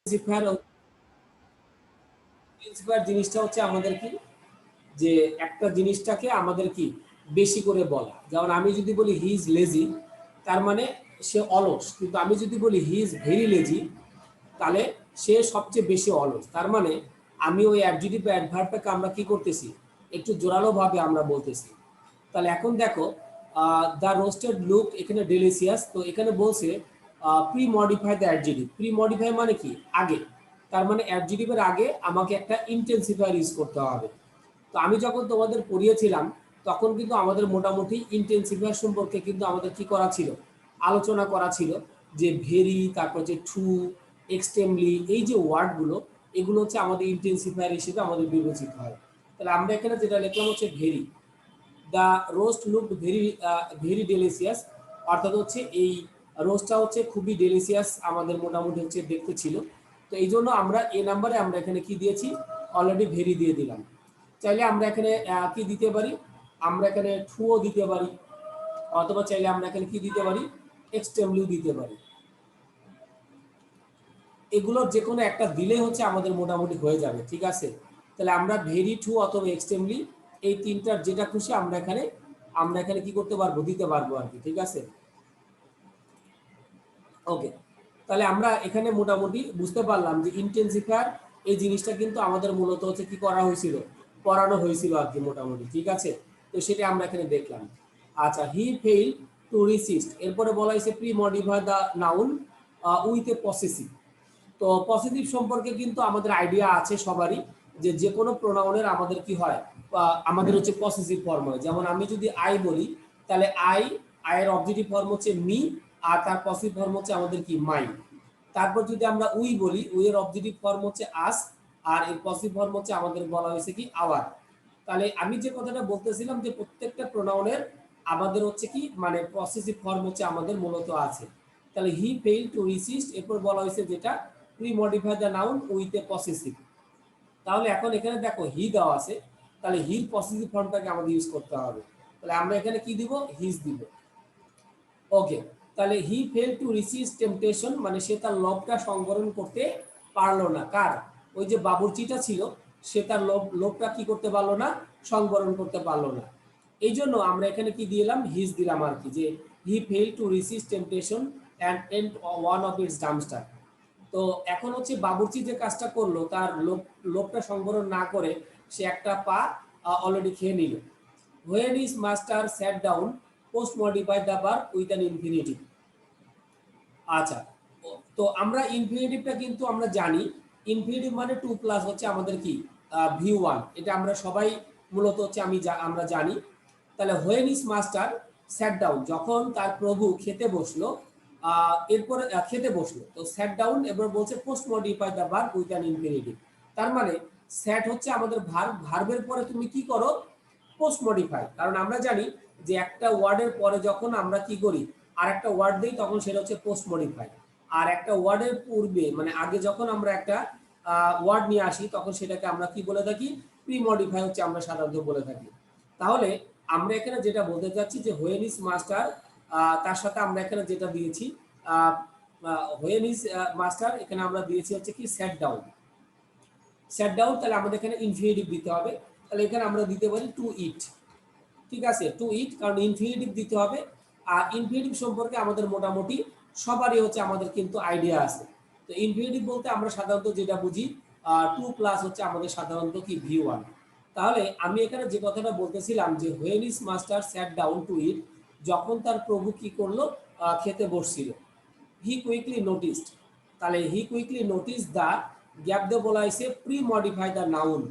Intensifier জিনিসটা হচ্ছে আমাদের কি, যে একটা জিনিসটাকে আমাদের কি বেশি করে বলা। যেমন আমি যদি বলি হি ইজ লেজি, তার মানে সে অলস। কিন্তু আমি যদি বলি হি ইজ ভেরি লেজি, তাহলে সে সবচেয়ে বেশি অলস। তার মানে আমি ওই অ্যাডজেক্টিভ বা অ্যাডভার্বটাকে আমরা কি করতেছি, একটু জোরালো ভাবে আমরা বলতেছি। তাহলে এখন দেখো, দ্য রোস্টেড লুক এখানে ডেলিসিয়াস, তো এখানে বলছে pre modify the adjective. Pre modify মানে কি, আগে। তার মানে অ্যাডজেক্টিভের আগে আমাকে একটা ইন্টেন্সিফায়ার ইউজ করতে হবে। তো আমি যখন তোমাদের পড়িয়েছিলাম তখন কিন্তু আমাদের মোটামুটি ইন্টেন্সিফায়ার সম্পর্কে কিন্তু আমাদের কি করা ছিল, আলোচনা করা ছিল। যে ভেরি, তারপর যে ট্রু, এক্সট্রিমলি, এই যে ওয়ার্ডগুলো, এগুলো হচ্ছে আমাদের ইন্টেন্সিফায়ার হিসেবে আমাদের বিবেচিত হয়। তাহলে আমরা এখানে যেটা লিখলাম হচ্ছে very. The roast looked very very delicious, অর্থাৎ হচ্ছে এই রোস্টটা হচ্ছে খুবই ডেলিসিয়াস, আমাদের মোটামুটি হচ্ছে দেখতে ছিল। তো এই জন্য আমরা এ নাম্বারে আমরা এখানে কি দিয়েছি, অলরেডি ভেরি দিয়ে দিলাম। চাইলে আমরা এখানে কি দিতে পারি, আমরা এখানে ট্রুও দিতে পারি, অথবা চাইলে আমরা এখানে কি দিতে পারি, এক্সট্রিমলিও দিতে পারি। এগুলোর যে কোনো একটা দিলে হচ্ছে আমাদের মোটামুটি হয়ে যাবে, ঠিক আছে। তাহলে আমরা ভেরি, ট্রু অথবা এক্সট্রিমলি, এই তিনটার যেটা খুশি আমরা এখানে কি করতে পারবো, দিতে পারবো আর কি, ঠিক আছে। ওকে, তাহলে আমরা এখানে মোটামুটি বুঝতে পারলাম যে ইন্টেন্সিফায়ার এই জিনিসটা কিন্তু আমাদের মূলত হচ্ছে কি করা হয়েছিল, পড়ানো হয়েছিল আর কি মোটামুটি, ঠিক আছে। তো সেটা আমরা এখানে দেখলাম। আচ্ছা, হি ফেইল টু রিসিস্ট, এরপরে বলা হয়েছে pre modify the noun with A possessive. তো পজিটিভ সম্পর্কে কিন্তু আমাদের আইডিয়া আছে সবারই, যে যে কোনো প্রোনাউনের আমাদের কি হয়, আমাদের হচ্ছে পসেসিভ ফর্ম হয়। যেমন আমি যদি আই বলি, তাহলে আয়ের অবজেক্টিভ ফর্ম হচ্ছে মি, আর তার পসিটিভ ফর্ম হচ্ছে আমাদের কি মাই। তারপর যদি আমরা উই বলি, উই এর অবজেক্টিভ ফর্ম হচ্ছে আস, আর এর পসিটিভ ফর্ম হচ্ছে আমাদের বলা হয়েছে কি আওয়ার। তাহলে আমি যে কথাটা বলতেছিলাম যে প্রত্যেকটা প্রোনাউনের আমাদের হচ্ছে কি, মানে পসেসিভ ফর্ম হচ্ছে আমাদের মূলত আছে। তাহলে হি ফেইল টু রিসিস্ট, এরপর বলা হয়েছে যেটা pre modify the noun with A possessive. তাহলে এখন এখানে দেখো হি দেওয়া আছে, তাহলে হির পসেসিভ ফর্মটাকে আমাদের ইউজ করতে হবে। তাহলে আমরা এখানে কি দিব, হিজ দিব। ওকে, তাহলে হি ফেল টু রিসিস্ট টেম্পটেশন, মানে সে তার লোভটা সংবরণ করতে পারলো না। কার, ওই যে বাবুর্চিটা ছিল, সে তার লোভটা কি করতে পারলো না, সংবরণ করতে পারলো না। এই জন্য আমরা এখানে কি দিলাম, হিজ দিলাম আর কি, যে he fail to resist temptation and end one of its dumpster. তো এখন হচ্ছে বাবুর্চি যে কাজটা করলো, তার লোভটা সংবরণ না করে সে একটা পা অলরেডি খেয়ে নিল। When his master sat down, post modify the verb with an infinitive. আচ্ছা, তো আমরা ইনফিনিটিভটা কিন্তু আমরা জানি, ইনফিনিটিভ মানে টু প্লাস হচ্ছে আমাদের কি ভি ওয়ান, এটা আমরা সবাই মূলত হচ্ছে আমরা জানি। তাহলে when is master sat down, যখন তার প্রভু খেতে বসলো, এরপরে খেতে বসলো, তো স্যাট ডাউন এবার বলছে post modify the verb with an infinitive. তার মানে স্যাট হচ্ছে আমাদের ভার্ব, ভার্বের পরে তুমি কি করো, পোস্ট মডিফাই। কারণ আমরা জানি যে একটা ওয়ার্ডের পরে যখন আমরা কি করি, আর একটা ওয়ার্ড দিই, তখন সেটা হচ্ছে পোস্ট মডিফাই। আর একটা ওয়ার্ডের পূর্বে মানে আগে যখন আমরা একটা ওয়ার্ড নিয়ে আসি, তখন সেটাকে আমরা কি বলে থাকি, প্রি মডিফাই হচ্ছে আমরা সাধারণত বলে থাকি। তাহলে আমরা এখানে যেটা বলতে চাচ্ছি যে হোয়েন ইজ মাস্টার, তার সাথে আমরা এখানে যেটা দিয়েছি, হোয়েন ইজ মাস্টার, এখানে আমরা দিয়েছি হচ্ছে কি সেট ডাউন। সেট ডাউন, তাহলে আমাদের এখানে ইনফিনিটিভ দিতে হবে। তাহলে এখানে আমরা দিতে পারি টু ইট, ঠিক আছে, টু ইট, কারণ ইনফিনিটিভ দিতে হবে। আর ইনফিনিটিভ সম্পর্কে আমাদের মোটামুটি সবারই হচ্ছে আমাদের কিন্তু আইডিয়া আছে। তো ইনফিনিটিভ বলতে আমরা সাধারণত যেটা বুঝি, টু প্লাস হচ্ছে আমাদের সাধারণত কি ভি ওয়ান। তাহলে আমি এখানে যে কথাটা বলতেছিলাম যে when is master sat down to eat, যখন তার প্রভু কি করলো, খেতে বসছিল। হি কুইকলি নোটিসড, তাহলে he quickly notice the, gap দিয়ে বলা হয়েছে pre modify the noun.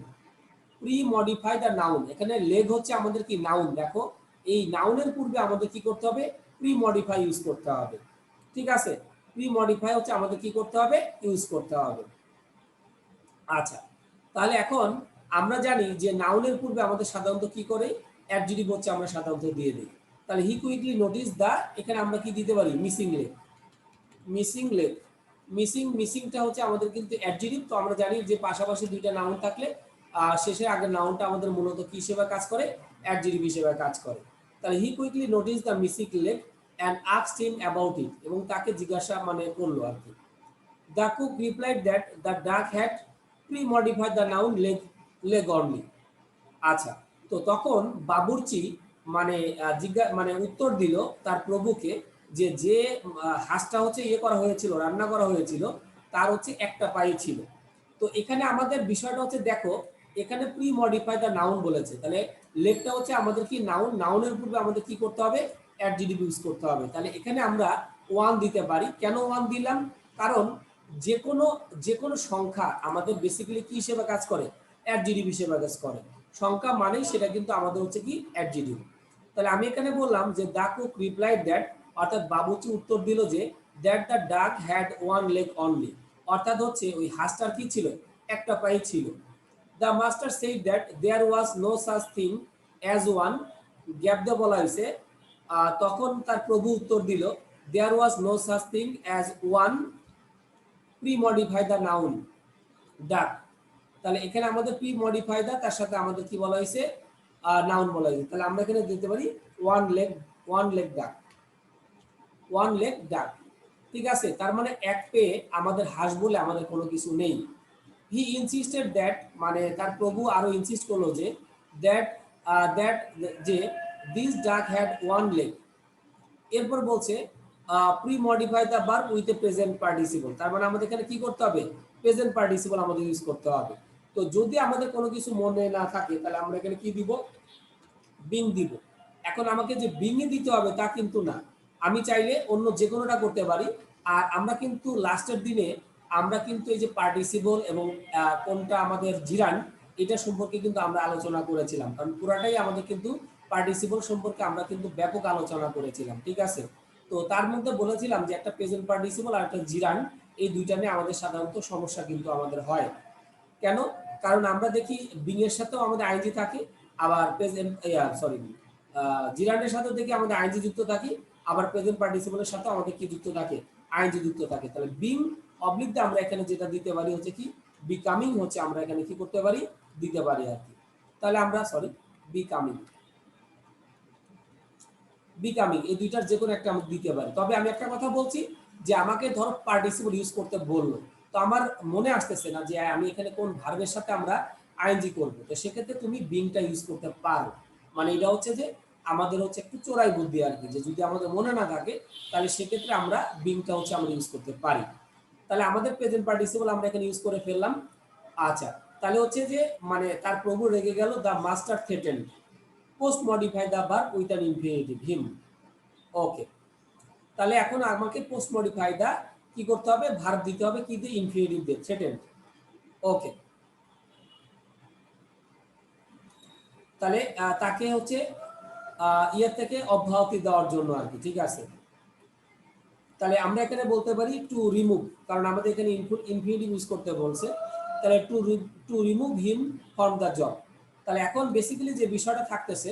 Pre modify the noun, এখানে লেগ হচ্ছে আমাদের কি নাউন। দেখো, এই নাউনের পূর্বে আমাদের কি করতে হবে, প্রি মডিফাই ইউজ করতে হবে, ঠিক আছে। প্রি মডিফাই হচ্ছে আমাদের কি করতে হবে, ইউজ করতে হবে। আচ্ছা, তাহলে এখন আমরা জানি যে নাউনের পূর্বে আমাদের সাধারণত কি করে, অ্যাডজেক্টিভ হচ্ছে আমরা সাধারণত দিয়ে দিই। তাহলে হি কুইকলি নোটিস দা, এখানে আমরা কি দিতে পারি, মিসিং লেগ। মিসিং লেগ, মিসিংটা হচ্ছে আমাদের কিন্তু অ্যাডজেক্টিভ। তো আমরা জানি যে পাশাপাশি দুইটা নাউন থাকলে শেষের আগের নাউনটা আমাদের মূলত কি হিসেবে কাজ করে, অ্যাডজেক্টিভ হিসেবে কাজ করে। তাহলে he quickly notice the missing leg and asked him about it, এবং তাকে জিজ্ঞাসা মানে করলো আর কি। The cook replied that the duck had pre-modified the noun leg only. আচ্ছা, তো তখন বাবুর্চি মানে মানে উত্তর দিল তার প্রভুকে যে যে হাঁসটা হচ্ছে ইয়ে করা হয়েছিল, রান্না করা হয়েছিল, তার হচ্ছে একটা পাই ছিল। তো এখানে আমাদের বিষয়টা হচ্ছে দেখো, এখানে প্রি মডিফাই দ্য নাউন বলেছে, তাহলে লেগটা হচ্ছে আমাদের কি নাউন, নাউনের পূর্বে আমাদের কি করতে হবে, অ্যাডজেক্টিভ ইউজ করতে হবে। তাহলে এখানে আমরা ওয়ান দিতে পারি। কেন ওয়ান দিলাম? কারণ যে কোনো সংখ্যা আমাদের বেসিক্যালি কি হিসেবে কাজ করে, অ্যাডজেক্টিভ হিসেবে কাজ করে। সংখ্যা মানেই সেটা কিন্তু আমাদের হচ্ছে কি অ্যাডজেক্টিভ। তাহলে আমি এখানে বললাম যে দ্য কুক রিপ্লাইড দ্যাট, অর্থাৎ বাবুর্চি উত্তর দিল যে that the duck had one leg only, অর্থাৎ হচ্ছে ওই হাঁসটার কি ছিল, একটা পাই ছিল। The master said that there was no such thing as one, gap দিয়ে বলা হয়েছে তখন তার প্রভু উত্তর দিল there was no such thing as one pre modify the noun duck. তাহলে এখানে আমাদের প্রি মডিফাই দা, তার সাথে আমাদের কি বলা হয়েছে, নাউন বলা হয়েছে। তাহলে আমরা এখানে দিতে পারি ওয়ান লেগ ডাক, ওয়ান লেগ ডাক। ঠিক আছে, তার মানে এক পেয়ে আমাদের হাঁস বলে আমাদের কোনো কিছু নেই। হি ইনসিস্টেড দ্যাট, মানে তার প্রভু আরো ইনসিস্ট করলো যে দ্যাট দ্যাট যে দিস ডাক হ্যাড ওয়ান লেগ। এরপর বলছে pre modify the verb with a present participle, তার মানে আমাদের এখানে কি করতে হবে, প্রেজেন্ট পার্টিসিপল আমাদের ইউজ করতে হবে। তো যদি আমাদের কোনো কিছু মনে না থাকে তাহলে আমরা এখানে কি দিব, বিং দিব। এখন আমাকে যে বিং এ দিতে হবে তা কিন্তু না, আমি চাইলে অন্য যে কোনোটা করতে পারি। আর আমরা কিন্তু লাস্টের দিনে আমরা কিন্তু এই যে পার্টিসিপল এবং কোনটা আমাদের জিরান, এটা সম্পর্কে কিন্তু আমরা আলোচনা করেছিলাম, কারণ পুরাটাই আমাদের কিন্তু পার্টিসিপল সম্পর্কে আমরা কিন্তু ব্যাপক আলোচনা করেছিলাম। ঠিক আছে, তো তার মধ্যে বলেছিলাম যে একটা প্রেজেন্ট পার্টিসিপল আর একটা জিরান, এই দুইটা নিয়ে আমাদের সাধারণত সমস্যা কিন্তু আমাদের হয়। কেন? কারণ আমরা দেখি বিং এর সাথেও আমাদের আইনজি থাকে, আবার প্রেজেন্ট সরি জিরান্ডের সাথেও দেখি আমাদের আইনজি যুক্ত থাকে, আবার প্রেজেন্ট পার্টিসিপলের সাথে আমাদের কি যুক্ত থাকে, আইনজি যুক্ত থাকে। তাহলে বিং অবলিক দিয়ে আমরা এখানে যেটা দিতে পারি হচ্ছে কি বিকামিং, হচ্ছে আমরা এখানে কি করতে পারি, দিতে পারি আর কি। তাহলে আমরা বিকামিং বিকামিং এই দুইটার যে কোনো একটা আমি দিতে পারি। তবে আমি একটা কথা বলছি যে আমাকে ধরো পার্টিসিপল ইউজ করতে বললো, তো আমার মনে আসতেছে না যে আমি এখানে কোন ভার্বের সাথে আমরা আইএনজি করব, তো সেক্ষেত্রে তুমি বিংটা ইউজ করতে পারো। মানে এটা হচ্ছে যে আমাদের হচ্ছে একটু চোরাই বুদ্ধি আর কি, যে যদি আমাদের মনে না থাকে তাহলে সেক্ষেত্রে আমরা বিংটা হচ্ছে আমরা ইউজ করতে পারি। তাহলে আমাদের প্রেজেন্ট পার্টিসিপল আমরা এখানে ইউজ করে ফেললাম। আচ্ছা, তাহলে হচ্ছে যে মানে তার প্রভু রেগে গেল, the master threatened, post modify the verb with an infinitive him. Okay, তাহলে এখন আমাকে পোস্ট মডিফাই দা কি করতে হবে, ভার্ব দিতে হবে কি দিয়ে, ইনফিনিটিভ দিয়ে, থ্রেটেন্ড। ওকে, তাহলে তাকে হচ্ছে ইয়ার থেকে অব্যাহতি দেওয়ার জন্য আর কি। ঠিক আছে, তাহলে আমরা এখানে বলতে পারি টু রিমুভ, কারণ আমাদের এখানে ইনফিনিটিভ ইউজ করতে বলছে। তাহলে to remove him from the job. তাহলে এখন বেসিক্যালি যে বিষয়টা থাকতেছে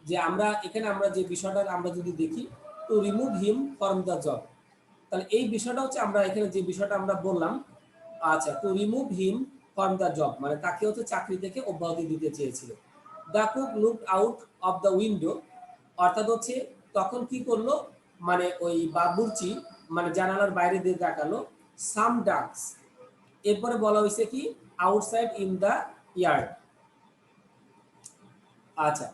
যে আমরা এখানে আমরা যে বিষয়টা আমরা যদি দেখি, to remove him from the job, তাহলে এই বিষয়টা হচ্ছে আমরা এখানে যে বিষয়টা আমরা বললাম। আচ্ছা, to remove him from the job মানে তাকে হচ্ছে চাকরি থেকে অব্যাহতি দিতে চেয়েছিল। The cook look out of the window, অর্থাৎ হচ্ছে তখন কি করলো, মানে ওই বাবুর্চি মানে জানালার বাইরে দিয়ে তাকালো, সাম ডাকস, এরপরে বলা হয়েছে কি আউটসাইড ইন দ্য ইয়ার্ড। আচ্ছা,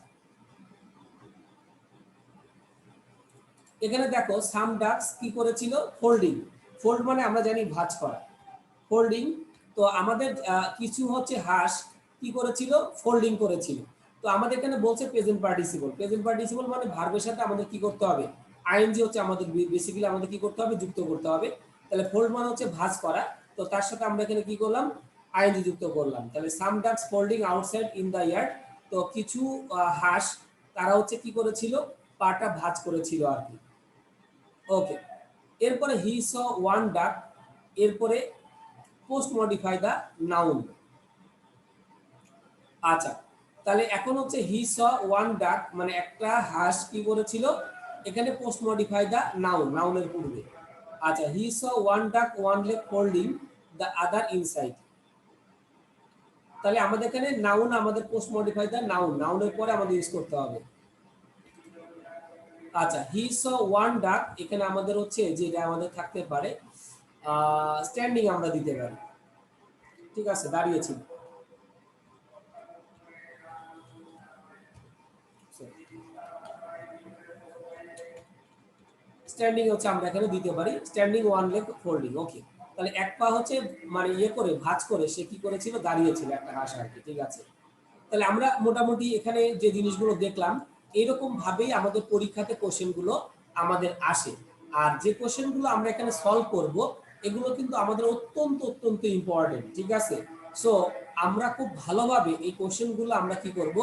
এখানে দেখো সাম ডাকস কি করেছিল, ফোল্ডিং, ফোল্ড মানে আমরা জানি ভাঁজ করা, ফোল্ডিং। তো আমাদের কিছু হচ্ছে হাঁস কি করেছিল, ফোল্ডিং করেছিল। তো আমাদের এখানে বলছে প্রেজেন্ট পার্টিসিপল, প্রেজেন্ট পার্টিসিপল মানে ভার্বের সাথে আমাদের কি করতে হবে, আইএনজি হচ্ছে আমাদের বেসিক্যালি আমাদের কি করতে হবে, যুক্ত করতে হবে। তাহলে ফোল্ড মানে হচ্ছে ভাঁজ করা, তো তার সাথে আমরা এখানে কি করলাম, আইএনজি যুক্ত করলাম। তাহলে some ducks folding outside in the yard, তো কিছু হাঁস তারা হচ্ছে কি করেছিল, পাটা ভাঁজ করেছিল আর কি। ওকে, এরপরে হি স ওয়ান ডাক, এরপরে পোস্ট মডিফাই দা নাউন। আচ্ছা, তাহলে এখন হচ্ছে হি স ওয়ান ডাক মানে একটা হাঁস কি করেছিল, এখানে পোস্ট মডিফাই দা নাউন, নাউনের পূর্বে। আচ্ছা, হি স ওয়ান ডাক ওয়ান লেগ হোল্ডিং দা আদার ইনসাইড, তাহলে আমাদের এখানে নাউন, আমাদের পোস্ট মডিফাই দা নাউন, নাউনের পরে আমাদের ইউজ করতে হবে। আচ্ছা, হি স ওয়ান ডাক, এখানে আমাদের হচ্ছে যে এটা আমাদের থাকতে পারে স্ট্যান্ডিং আমরা দিতে পারি, ঠিক আছে, দাঁড়িয়েছিল। স্ট্যান্ডিং হচ্ছে আমরা এখানে দিতে পারি স্ট্যান্ডিং ওয়ান লেগ ফোল্ডিং। ওকে, তাহলে এক পা হচ্ছে মানে ইয়ে করে ভাঁজ করে সে কি করেছিল, দাঁড়িয়েছিল একটা হাঁস আর কি, ঠিক আছে। তাহলে আমরা মোটামুটি এখানে যে জিনিসগুলো দেখলাম এরকম ভাবেই আমাদের পরীক্ষাতে কোশ্চেনগুলো আমাদের আসে। আর যে কোশ্চেনগুলো আমরা এখানে সলভ করব এগুলো কিন্তু আমাদের অত্যন্ত অত্যন্ত ইম্পর্টেন্ট, ঠিক আছে। সো আমরা খুব ভালোভাবে এই কোশ্চেনগুলো আমরা কি করব,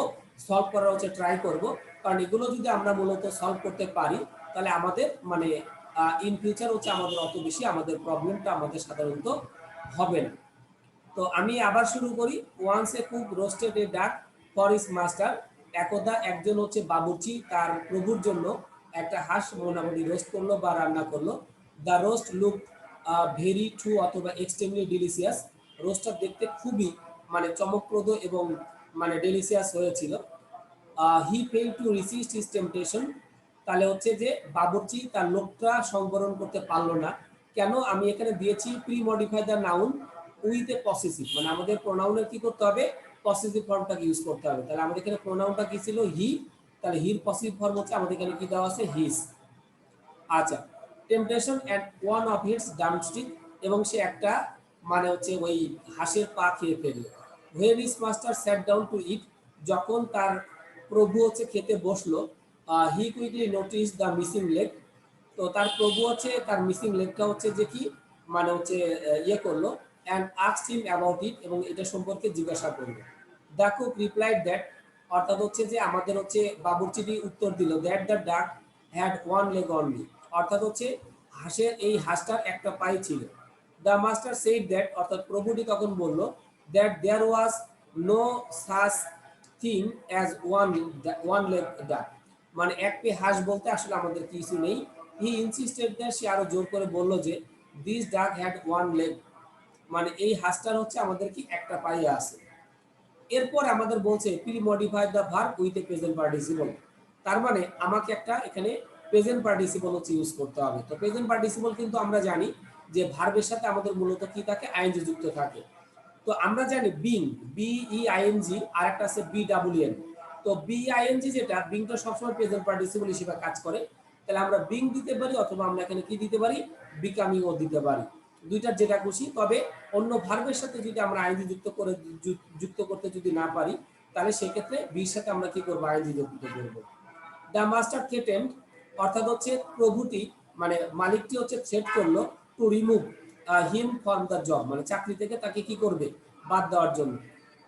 সলভ করার হচ্ছে ট্রাই করব। কারণ এগুলো যদি আমরা মূলত সলভ করতে পারি তাহলে আমাদের মানে ইন ফিউচার হচ্ছে আমাদের অত বেশি আমাদের প্রবলেমটা আমাদের সাধারণত হবে না। তো আমি আবার শুরু করি। ওয়ান্স এ কুক রোস্টেড এ ডাক ফর হিজ মাস্টার। একদা একজন হচ্ছে বাবুর্চি তার প্রভুর জন্য একটা হাঁস মোটামুটি রোস্ট করলো বা রান্না করলো। The roast look very true অথবা এক্সট্রিমলি ডিলিশিয়াস। রোস্টটা দেখতে খুবই মানে চমকপ্রদ এবং মানে ডেলিশিয়াস হয়েছিল। হি ফেল টু রিসিস্ট হিজ টেম্পটেশন। তাহলে হচ্ছে যে বাবুর্চি তার লোকটা সংবরণ করতে পারলো না। কেন? আমি এখানে দিয়েছি pre modify the noun with A possessive, মানে আমাদের প্রোনাউনের কি করতে হবে, পসেসিভ ফর্মটাকে ইউজ করতে হবে। তাহলে আমাদের এখানে প্রোনাউনটা কি ছিল, হি। তাহলে হির পসেসিভ ফর্ম হচ্ছে আমাদের এখানে কি দেওয়া আছে, হিজ। আচ্ছা, temptation ate one of his drumstick, এবং সে একটা মানে হচ্ছে ওই হাঁসের পা খেয়ে ফেললো। When is master sat down to eat, যখন তার প্রভু হচ্ছে খেতে বসলো, he quickly notice the missing leg. তো তার প্রভু হচ্ছে তার মিসিং লেগটা হচ্ছে যে কি মানে হচ্ছে ইয়ে করলো, and asked him about it, এবং এটা সম্পর্কে জিজ্ঞাসা করলো। দ্য কুক রিপ্লাইড দ্যাট, অর্থাৎ হচ্ছে যে আমাদের হচ্ছে বাবুর্চিটি উত্তর দিল, that the duck had one leg only, অর্থাৎ হচ্ছে হাঁসের এই হাঁসটার একটা পাই ছিল। দ্য মাস্টার সেইড দ্যাট, অর্থাৎ প্রভুটি তখন বলল, that there was no such thing as one leg duck, মানে এক পে হাঁস বলতে আসলে আমাদের কিছু নেই। হি ইনসিস্টেড দ্যাট, সে আরো জোর করে বলল যে দিস ডাক হ্যাড ওয়ান লেগ, মানে এই হাঁসটার হচ্ছে আমাদের কি একটা পাই আছে। এরপর আমাদের বলছে pre modify the verb with a present participle, তার মানে আমাকে একটা এখানে প্রেজেন্ট পার্টিসিপল হচ্ছে ইউজ করতে হবে। তো প্রেজেন্ট পার্টিসিপল কিন্তু আমরা জানি যে ভার্বের সাথে আমাদের মূলত কি থাকে, আইএনজি যুক্ত থাকে। তো আমরা জানি বিং, বিই আইএনজি, আর একটা আছে বি ডাব্লিউ এন। তো বিআইএনজি যেটা, বিংটা সবসময় প্রেজেন্ট পার্টিসিপল হিসেবে কাজ করে। তাহলে আমরা বিং দিতে পারি অথবা আমরা এখানে কি দিতে পারি, বিকামিংও দিতে পারি, দুইটার যেটা খুশি। তবে অন্য ভার্বের সাথে যদি আমরা আইএনজি যুক্ত করতে যদি না পারি তাহলে সেক্ষেত্রে বির সাথে আমরা কি করবো, আইএনজি যুক্ত করবো। দ্য মাস্টার থ্রেটেন্ড, অর্থাৎ হচ্ছে প্রভুটি মানে মালিকটি হচ্ছে থ্রেট করলো to remove him from the job, মানে চাকরি থেকে তাকে কি করবে, বাদ দেওয়ার জন্য।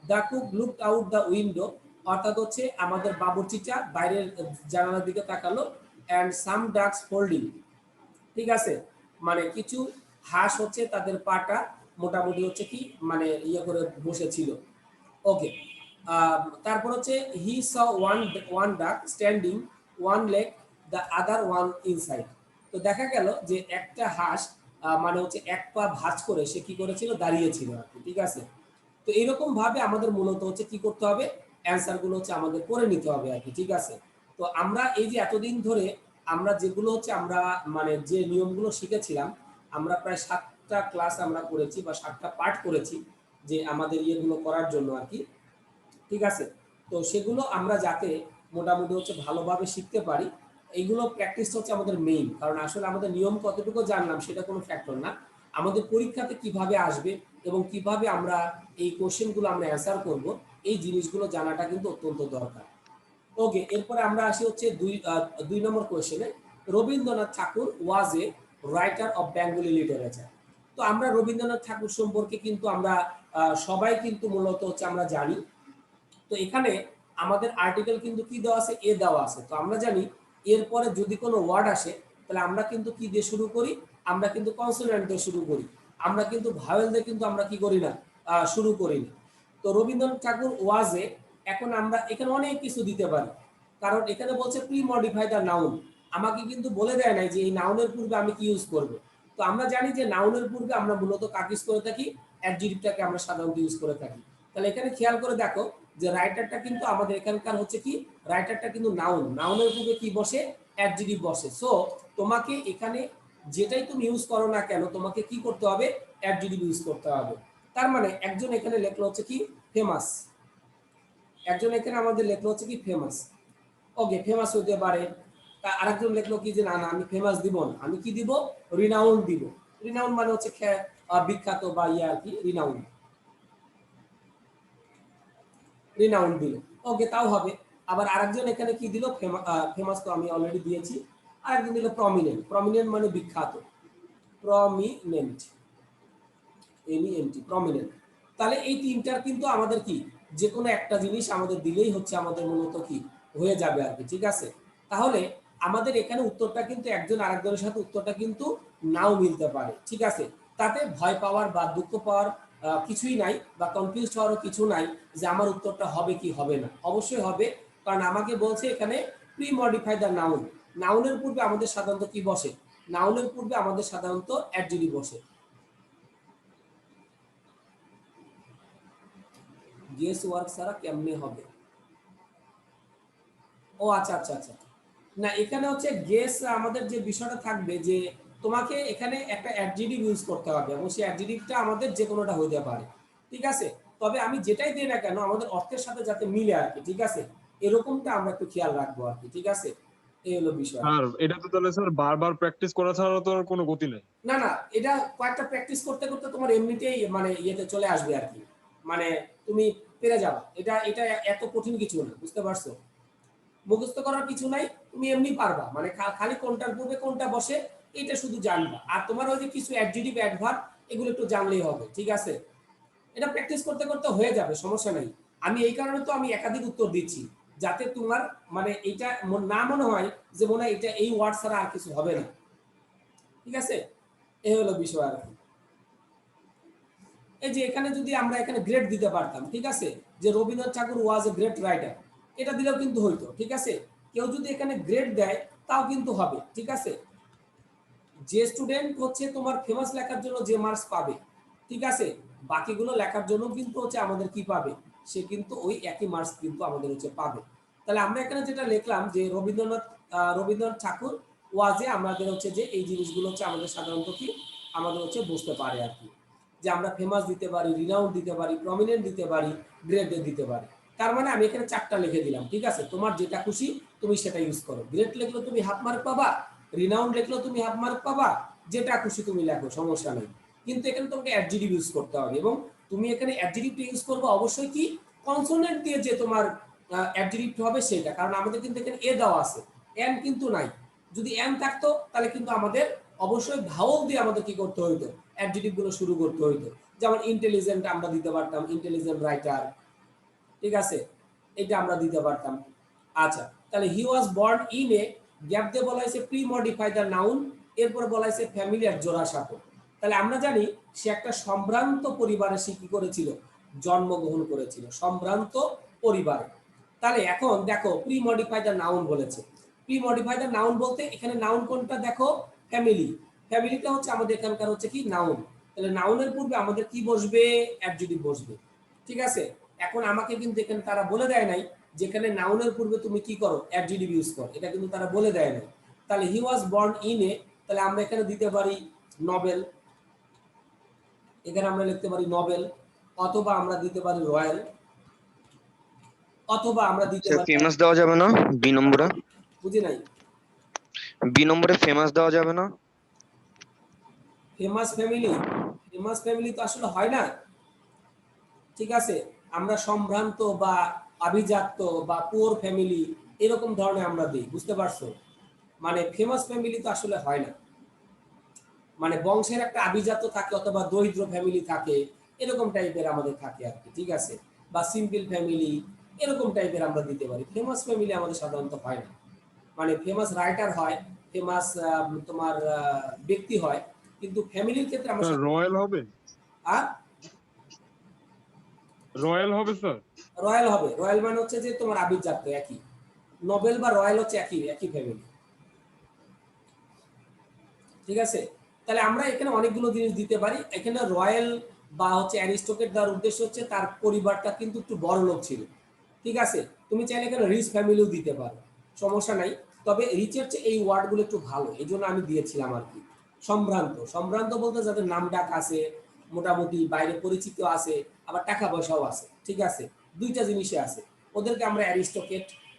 The cook looked out the window, অর্থাৎ হচ্ছে আমাদের বাবুর্চিটা বাইরের জানালার দিকে তাকালো। অ্যান্ড সাম ডাকস ফোল্ডিং, ঠিক আছে, মানে কিছু হাঁস হচ্ছে তাদের পাটা মোটামুটি হচ্ছে কি মানে ইয়ে করে বসেছিল। ওকে, তারপর হচ্ছে হি স ওয়ান ওয়ান ডাক standing one leg the other one inside. তো দেখা গেল যে একটা হাঁস মানে হচ্ছে এক পা ভাঁজ করে সে কি করেছিল, দাঁড়িয়েছিল আর কি, ঠিক আছে। তো এরকম ভাবে আমাদের মূলত হচ্ছে কি করতে হবে, অ্যান্সার গুলো হচ্ছে আমাদের করে নিতে হবে আর কি, ঠিক আছে। তো আমরা এই যে এতদিন ধরে আমরা যেগুলো হচ্ছে আমরা মানে যে নিয়মগুলো শিখেছিলাম, আমরা প্রায় 7টা ক্লাস আমরা করেছি বা 7টা পার্ট করেছি যে আমাদের ইয়েগুলো করার জন্য আর কি, ঠিক আছে। তো সেগুলো আমরা যাতে মোটামুটি হচ্ছে ভালোভাবে শিখতে পারি, এইগুলো প্র্যাকটিস হচ্ছে আমাদের মেইন। কারণ আসলে আমাদের নিয়ম কতটুকু জানলাম সেটা কোনো ফ্যাক্টর না, আমাদের পরীক্ষাতে কিভাবে আসবে এবং কিভাবে আমরা এই কোশ্চেনগুলো আমরা অ্যান্সার করব, এই জিনিসগুলো জানাটা কিন্তু অত্যন্ত দরকার। ওকে, এরপরে আমরা আসি হচ্ছে 2 নম্বর কোশ্চেনে। Rabindranath Thakur was a writer of Bengali literature. তো আমরা রবীন্দ্রনাথ ঠাকুর সম্পর্কে কিন্তু আমরা সবাই কিন্তু মূলত হচ্ছে আমরা জানি। তো এখানে আমাদের আর্টিকেল কিন্তু কি দেওয়া আছে, এ দেওয়া আছে। তো আমরা জানি এরপরে যদি কোনো ওয়ার্ড আসে তাহলে আমরা কিন্তু কি দিয়ে শুরু করি, আমরা কিন্তু কনসোনেন্ট দিয়ে শুরু করি, আমরা কিন্তু ভাওয়েল দিয়ে কিন্তু আমরা কি করি না, শুরু করি না। তো রবীন্দ্রনাথ ঠাকুর ওয়াজে, এখন আমরা এখানে অনেক কিছু দিতে পারি, কারণ এখানে বলছে প্রি মডিফাই দ্য নাউন, আমাকে কিন্তু বলে দেয় নাই যে এই নাউনের পূর্বে আমি কি ইউজ করব। তো আমরা জানি যে নাউনের পূর্বে আমরা মূলত কাকে ইউজ করে থাকি, অ্যাডজেক্টিভটাকে আমরা সাধারণত ইউজ করে থাকি। তাহলে এখানে খেয়াল করে দেখো যে রাইটারটা কিন্তু আমাদের এখানকার হচ্ছে কি, রাইটারটা কিন্তু নাউন, নাউনের পূর্বে কি বসে, অ্যাডজেক্টিভ বসে। সো তোমাকে এখানে যেটাই তুমি ইউজ করো না কেন তোমাকে কি করতে হবে, অ্যাডজেক্টিভ ইউজ করতে হবে। তার মানে একজন এখানে লেখলো হচ্ছে কি ফেমাস, একজন এখানে আমাদের লেখলো হচ্ছে কি ফেমাস, ওকে ফেমাস হতে পারে। আরেকজন লেখলো কি যে না না আমি ফেমাস দিব না, আমি কি দিব, রিনাউন দিব। রিনাউন মানে হচ্ছে বিখ্যাত বা ইয়া আর কি, রিনাউন, রিনাউন দিল, ওকে তাও হবে। আবার আরেকজন এখানে কি দিল, ফেমাস তো আমি অলরেডি দিয়েছি। আরেকজন দিল প্রমিনেন্ট, প্রমিনেন্ট মানে বিখ্যাত, প্রমিনেন্ট, এমইএনটি প্রমিনেন্ট। তাহলে এই তিনটার কিন্তু আমাদের কি যে কোনো একটা জিনিস আমাদের দিলেই হচ্ছে আমাদের মূলত কি হয়ে যাবে আর কি, ঠিক আছে। তাহলে আমাদের এখানে উত্তরটা কিন্তু একজন আরেকজনের সাথে উত্তরটা কিন্তু নাও মিলতে পারে, ঠিক আছে। তাতে ভয় পাওয়ার বা দুঃখ পাওয়ার কিছুই নাই, বা কনফিউজ হওয়ারও কিছু নাই যে আমার উত্তরটা হবে কি হবে না, অবশ্যই হবে। কারণ আমাকে বলছে এখানে প্রি মডিফাই দ্য নাউন, নাউনের পূর্বে আমাদের সাধারণত কি বসে, নাউনের পূর্বে আমাদের সাধারণত অ্যাডজেক্টিভ বসে। গেস ওয়ার্ক ছাড়া কেমনে হবে, ও আচ্ছা আচ্ছা আচ্ছা, না এখানে হচ্ছে গেস আমাদের যে বিষয়টা থাকবে যে তোমাকে এখানে একটা অ্যাডজেক্টিভ ইউজ করতে হবে, এবং সেই অ্যাডজেক্টিভটা আমাদের যে কোনোটা হইতে পারে, ঠিক আছে। তবে আমি যেটাই দিই না কেন আমাদের অর্থের সাথে যাতে মিলে আর কি, ঠিক আছে, এরকমটা আমরা একটু খেয়াল রাখবো আর কি, ঠিক আছে। এই হলো বিষয়। স্যার এটা তো তাহলে স্যার বারবার প্র্যাকটিস করা ছাড়া তো আর কোনো গতি নেই। না না, এটা কয়েকটা প্র্যাকটিস করতে করতে তোমার এমনিতেই মানে ইয়েতে চলে আসবে আর কি, মানে তুমি পেরে যাবে। এটা এটা এত কঠিন কিছু না, বুঝতে পারছো, মুখস্থ করার কিছু নাই, তুমি এমনি পারবা, মানে খালি কোনটার পূর্বে কোনটা বসে এটা শুধু জানবা। আর তোমার ওই যে কিছু অ্যাডজেক্টিভ অ্যাডভার্ব এগুলো একটু জানলেই হবে, ঠিক আছে। এটা প্র্যাকটিস করতে করতে হয়ে যাবে, সমস্যা নাই। আমি এই কারণে তো আমি একাধিক উত্তর দিচ্ছি, যাতে তোমার মানে এটা না মনে হয় যে মনে হয় এটা এই ওয়ার্ড ছাড়া আর কিছু হবে না, ঠিক আছে। এই হলো বিষয় আর কি। এই যে এখানে যদি আমরা এখানে গ্রেড দিতে পারতাম, ঠিক আছে, যে Rabindranath Thakur was a great writer, এটা দিলেও কিন্তু হইতো, ঠিক আছে। কেউ যদি এখানে গ্রেড দেয় তাও কিন্তু হবে, ঠিক আছে। যে স্টুডেন্ট হচ্ছে তোমার ফেমাস লেখার জন্য যে মার্কস পাবে, ঠিক আছে, বাকিগুলো লেখার জন্য কিন্তু হচ্ছে আমাদের কি পাবে, সে কিন্তু ওই একই মার্কস কিন্তু আমাদের হচ্ছে পাবে। তাহলে আমরা এখানে যেটা লিখলাম যে রবীন্দ্রনাথ ঠাকুর ওয়াজে আমাদের হচ্ছে যে এই জিনিসগুলো হচ্ছে আমাদের সাধারণত কি আমাদের হচ্ছে বুঝতে পারে আর কি, যে আমরা ফেমাস দিতে পারি, রিনাউন্ড দিতে পারি, প্রমিনেন্ট দিতে পারি, গ্রেড দিতে পারি। তার মানে আমি এখানে 4টা লিখে দিলাম, ঠিক আছে। তোমার যেটা খুশি তুমি সেটা ইউজ করো, গ্রেড লিখলে তুমি হাফ মার্ক পাবা, রিনাউন্ড লিখলেও তুমি হাফ মার্ক পাবা, যেটা খুশি তুমি লেখো, সমস্যা নেই। কিন্তু এখানে তোমাকে অ্যাডজেক্টিভ ইউজ করতে হবে, এবং তুমি এখানে অ্যাডজেক্টিভটা ইউজ করবে অবশ্যই কি কনসোনেন্ট দিয়ে, যে তোমার অ্যাডজেক্টিভ হবে সেটা। কারণ আমাদের কিন্তু এখানে এ দেওয়া আছে, এন কিন্তু নাই। যদি এন থাকতো তাহলে কিন্তু আমাদের অবশ্যই ভাওয়াল দিয়ে আমাদের কি করতে হইতো, অ্যাডজেক্টিভ গুলো শুরু করতে হইতো। যেমন ইন্টেলিজেন্ট আমরা দিতে পারতাম, ইন্টেলিজেন্ট রাইটার, ঠিক আছে, এটা আমরা দিতে পারতাম। আচ্ছা, তাহলে he was born in a, gap দিয়ে বলা হয়েছে প্রি মডিফাই দ্য নাউন, এরপরে বলা হয়েছে ফ্যামিলিয়ার জোড়াসাঁকো। তাহলে আমরা জানি সে একটা সম্ভ্রান্ত পরিবারে সে কি করেছিল, জন্মগ্রহণ করেছিল, সম্ভ্রান্ত পরিবারে। তাহলে এখন দেখো প্রি মডিফাই দ্য নাউন বলেছে, প্রি মডিফাই দ্য নাউন বলতে এখানে নাউন কোনটা দেখো, ফ্যামিলি, ফ্যামিলিটা হচ্ছে আমাদের এখানকার হচ্ছে কি নাউন। তাহলে নাউনের পূর্বে আমাদের কি বসবে, অ্যাডজেক্টিভ বসবে, ঠিক আছে। এখন আমাকে কিন্তু এখানে তারা বলে দেয় নাই যেখানে নাউনের পূর্বে তুমি কি করো, অ্যাডজেক্টিভ ইউজ করো, এটা কিন্তু তারা বলে দেয় নাই। তাহলে হি ওয়াজ বর্ন ইন এ, তাহলে আমরা এখানে দিতে পারি নবেল, এখানে আমরা লিখতে পারি নবেল, অথবা আমরা দিতে পারি রয়্যাল, অথবা আমরা দিতে স্যার পারি, ফেমাস দেওয়া যাবে না? বি নম্বরে বুঝি নাই, বি নম্বরে ফেমাস দেওয়া যাবে না? ফেমাস ফ্যামিলি, ফেমাস ফ্যামিলি তো আসলে হয় না, ঠিক আছে। আমরা সম্ভ্রান্ত বা আভিজাত্য বা পুয়ার ফ্যামিলি এরকম ধরনের আমরা দিই, বুঝতে পারছো। মানে ফেমাস ফ্যামিলি তো আসলে হয় না, মানে বংশের একটা আভিজাত্য থাকে, অথবা দরিদ্র ফ্যামিলি থাকে, এরকম টাইপের আমাদের থাকে আর কি, ঠিক আছে। বা সিম্পল ফ্যামিলি, এরকম টাইপের আমরা দিতে পারি। ফেমাস ফ্যামিলি আমাদের সাধারণত হয় না, মানে ফেমাস রাইটার হয়, ফেমাস তোমার ব্যক্তি হয়, কিন্তু ফ্যামিলির ক্ষেত্রে আমরা স্যার রয়্যাল হবে, আর রয়্যাল হবে স্যার। রয়্যাল হবে, রয়্যাল মানে হচ্ছে যে তোমার আভিজাত্য একই, নোবেল বা রয়্যাল হচ্ছে একই একই ফ্যামিলি, ঠিক আছে। তাহলে আমরা এখানে অনেকগুলো জিনিস দিতে পারি। এখানে রয়্যাল বা হচ্ছে অ্যারিস্টোক্রেট দেওয়ার উদ্দেশ্য হচ্ছে তার পরিবারটা কিন্তু একটু বড় লোক ছিল, ঠিক আছে। তুমি চাইলে এখানে রিচ ফ্যামিলিও দিতে পারো, সমস্যা নাই। তবে রিচের চেয়ে এই ওয়ার্ডগুলো একটু ভালো, এই জন্য আমি দিয়েছিলাম আর কি, সম্ভ্রান্ত। সম্ভ্রান্ত বলতে যাদের নাম ডাক আছে, মোটামুটি বাইরে পরিচিত আছে, আবার টাকা পয়সাও আছে, ঠিক আছে, দুইটা জিনিসই আছে। ওদেরকে আমরা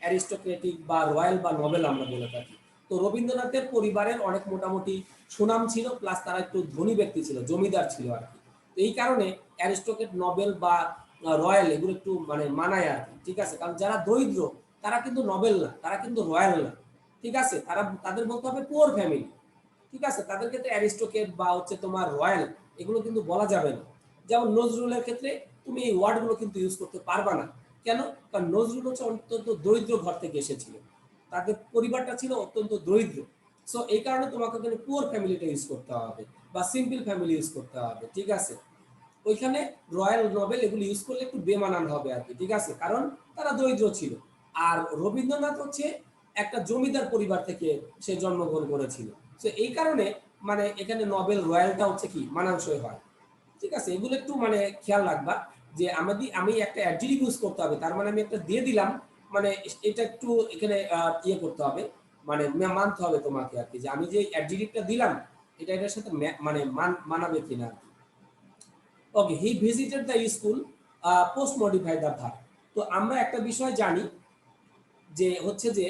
অ্যারিস্টোক্রেটিক বা রয়্যাল বা নোবেল আমরা বলে থাকি। তো রবীন্দ্রনাথের পরিবারের অনেক মোটামুটি সুনাম ছিল, প্লাস তারা একটু ধনী ব্যক্তি ছিল, জমিদার ছিল আর কি। তো এই কারণে অ্যারিস্টোক্রেট, নোবেল বা রয়্যাল এগুলো একটু মানে মানায় আর কি, ঠিক আছে। কারণ যারা দরিদ্র তারা কিন্তু নোবেল না, তারা কিন্তু রয়্যাল না, ঠিক আছে, তারা তাদের বলতে হবে পুয়ার ফ্যামিলি, ঠিক আছে। তাদের ক্ষেত্রে অ্যারিস্টোক্রেট বা হচ্ছে তোমার রয়্যাল এগুলো কিন্তু বলা যাবে না। যেমন নজরুলের ক্ষেত্রে তুমি এই ওয়ার্ডগুলো কিন্তু ইউজ করতে পারবা না। কেন? কারণ নজরুল হচ্ছে অত্যন্ত দরিদ্র ঘর থেকে এসেছিল, তাদের পরিবারটা ছিল অত্যন্ত দরিদ্র। সো এই কারণে তোমাকে কিন্তু পুয়ার ফ্যামিলিটা ইউজ করতে হবে বা সিম্পল ফ্যামিলি ইউজ করতে হবে, ঠিক আছে। ওইখানে রয়্যাল, নোবেল এগুলো ইউজ করলে একটু বেমানান হবে আর কি, ঠিক আছে, কারণ তারা দরিদ্র ছিল। আর রবীন্দ্রনাথ হচ্ছে একটা জমিদার পরিবার থেকে সে জন্মগ্রহণ করেছিল। তো এই কারণে মানে এখানে নোবেল রয়্যালটা হচ্ছে কি মানানসই হয়, ঠিক আছে। এগুলো একটু মানে খেয়াল রাখবা যে আমি একটা অ্যাডজেক্টিভ ইউজ করতে হবে, তার মানে আমি একটা দিয়ে দিলাম, মানে এটা একটু এখানে ইয়ে করতে হবে, মানে মানতে হবে তোমাকে আর কি, যে আমি যে অ্যাডজেক্টিভটা দিলাম এটা এটার সাথে মানে মানাবে কিনা আর কি। Okay, he visited the school, post modify the verb. তো আমরা একটা বিষয় জানি যে হচ্ছে যে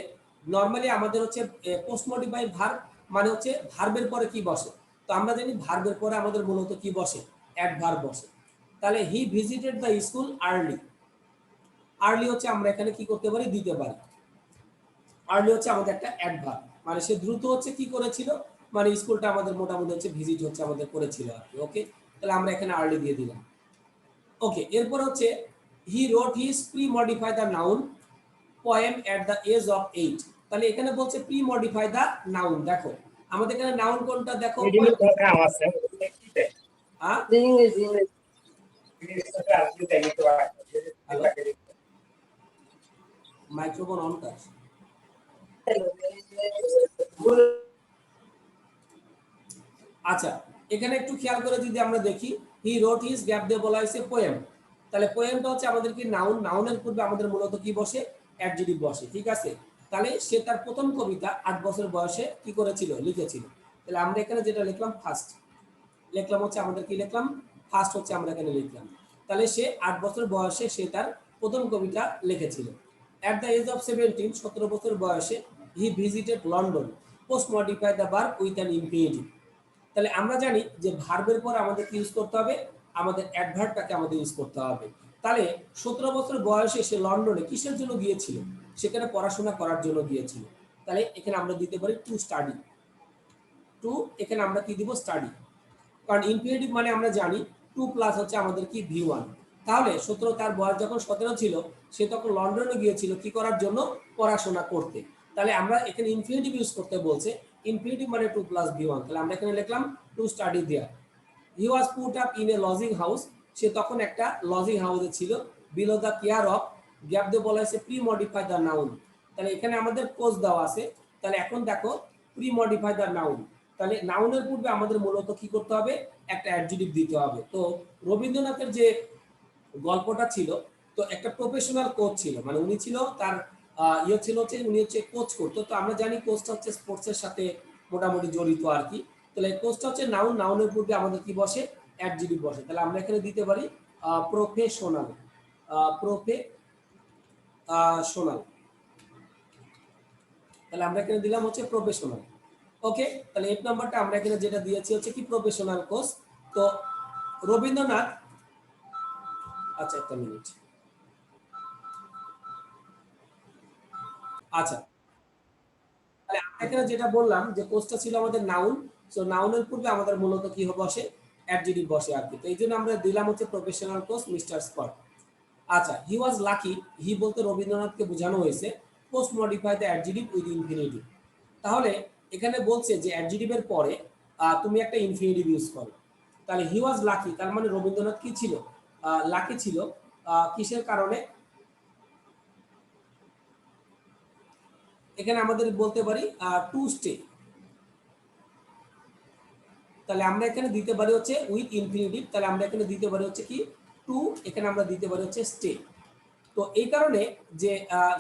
নরমালি আমাদের হচ্ছে পোস্ট মডিফাই ভার্ব মানে হচ্ছে ভার্বের পরে কি বসে। তো আমরা জানি ভার্বের পরে আমাদের মূলত কি বসে, অ্যাডভার্ব বসে। তাহলে হি visited the school early, early হচ্ছে আমরা এখানে কি করতে পারি, দিতে পারি। আর্লি হচ্ছে আমাদের একটা অ্যাডভার্ব, মানে সে দ্রুত হচ্ছে কি করেছিল, মানে স্কুলটা আমাদের মোটামুটি হচ্ছে ভিজিট হচ্ছে আমাদের করেছিল আর কি। ওকে, তাহলে আমরা এখানে আর্লি দিয়ে দিলাম। ওকে, এরপর হচ্ছে he wrote his pre modify the noun poem at the age of 8। তাহলে এখানে বলছে প্রি মডিফাই দ্য নাউন। দেখো আমাদের এখানে নাউন কোনটা, দেখো হ্যাঁ, হ্যালো, মাইক্রোফোন অন কর। আচ্ছা, এখানে একটু খেয়াল করে যদি আমরা দেখি, হি রোট হিজ গ্যাপ দিয়ে বলা হয়েছে পোয়েম। তাহলে পোয়েমটা হচ্ছে আমাদের কি নাউন, নাউনের পূর্বে আমাদের মূলত কি বসে, অ্যাডজেক্টিভ বসে, ঠিক আছে। তাহলে সে তার প্রথম কবিতা 8 বছর বয়সে কি করেছিল, লিখেছিল। তাহলে আমরা এখানে যেটা লিখলাম ফার্স্ট, লিখলাম হচ্ছে আমাদের কি লিখলাম, ফার্স্ট হচ্ছে আমরা এখানে লিখলাম। তাহলে সে 8 বছর বয়সে সে তার প্রথম কবিতা লিখেছিল। অ্যাট দ্য এজ অফ 17, 17 বছর বয়সে he visited London, post modify the verb with an infinitive. তাহলে আমরা জানি যে ভার্বের পর আমাদের কি ইউজ করতে হবে, আমাদের অ্যাডভার্বটাকে আমাদের ইউজ করতে হবে। তাহলে 17 বছর বয়সে সে লন্ডনে কিসের জন্য গিয়েছিল, সেখানে পড়াশোনা করার জন্য গিয়েছিল। তাহলে এখানে আমরা দিতে পারি টু স্টাডি, টু এখানে আমরা কি দিব, স্টাডি। কারণ ইনফিনিটিভ মানে আমরা জানি টু প্লাস হচ্ছে আমাদের কি ভি1। তাহলে 17, তার বয়স যখন 17 ছিল সে তখন লন্ডনে গিয়েছিল কি করার জন্য, পড়াশোনা করতে। তাহলে আমরা এখানে ইনফিনিটিভ ইউজ করতে বলছে, ইনফিনিটিভ মানে টু প্লাস ভি1। তাহলে আমরা এখানে লিখলাম to study there. He was put up in a lodging house, সে তখন একটা লজিং হাউসে ছিল। Below the care of, gap দিয়ে বলা হয়েছে প্রি মডিফাই দ্য নাউন। তাহলে এখানে আমাদের কোজ দেওয়া আছে। তাহলে এখন দেখো প্রি মডিফাই দ্য নাউন, তাহলে নাউনের পূর্বে আমাদের মূলত কি করতে হবে, একটা অ্যাডজেক্টিভ দিতে হবে। তো রবীন্দ্রনাথের যে গল্পটা ছিল, তো একটা প্রফেশনাল কোচ ছিল, মানে উনি ছিল তার ইয়ে ছিল হচ্ছে উনি হচ্ছে কোচ করতো। তো আমরা জানি কোচটা হচ্ছে স্পোর্টসের সাথে মোটামুটি জড়িত আর কি। তাহলে কোচটা হচ্ছে নাউন, নাউনের পূর্বে আমাদের কি বসে, অ্যাডজেক্টিভ বসে। তাহলে আমরা এখানে দিতে পারি প্রফেশনাল, প্রফেশনাল। তাহলে আমরা এখানে দিলাম হচ্ছে প্রফেশনাল। ওকে, তাহলে 8 নাম্বারটা আমরা এখানে যেটা দিয়েছি হচ্ছে কি প্রফেশনাল কোর্স। তো রবীন্দ্রনাথ, আচ্ছা একটা মিনিট, আচ্ছা তাহলে আমরা এখানে যেটা বললাম যে কোর্সটা ছিল আমাদের নাউন। সো নাউনের পূর্বে আমাদের মূলত কি বসে, অ্যাডজেক্টিভ বসে আর কি। তো এই জন্য আমরা দিলাম হচ্ছে প্রফেশনাল কোর্স মিস্টার স্কট। আচ্ছা, হি ওয়াজ লাকি, হি বলতে রবীন্দ্রনাথকে বোঝানো হয়েছে post modify the adjective with infinitive. তাহলে এখানে বলছে যে অ্যাডজেক্টিভের পরে তুমি একটা ইনফিনিটিভ ইউজ করো। তাহলে হি ওয়াজ লাকি, তার মানে রবীন্দ্রনাথ কি ছিল, লাকি ছিল। কিসের কারণে, এখানে আমাদের বলতে পারি টু স্টে। তাহলে আমরা এখানে দিতে পারি হচ্ছে উইথ ইনফিনিটিভ। তাহলে আমরা এখানে দিতে পারি হচ্ছে কি টু, এখানে আমরা দিতে পারি হচ্ছে স্টে। তো এই কারণে যে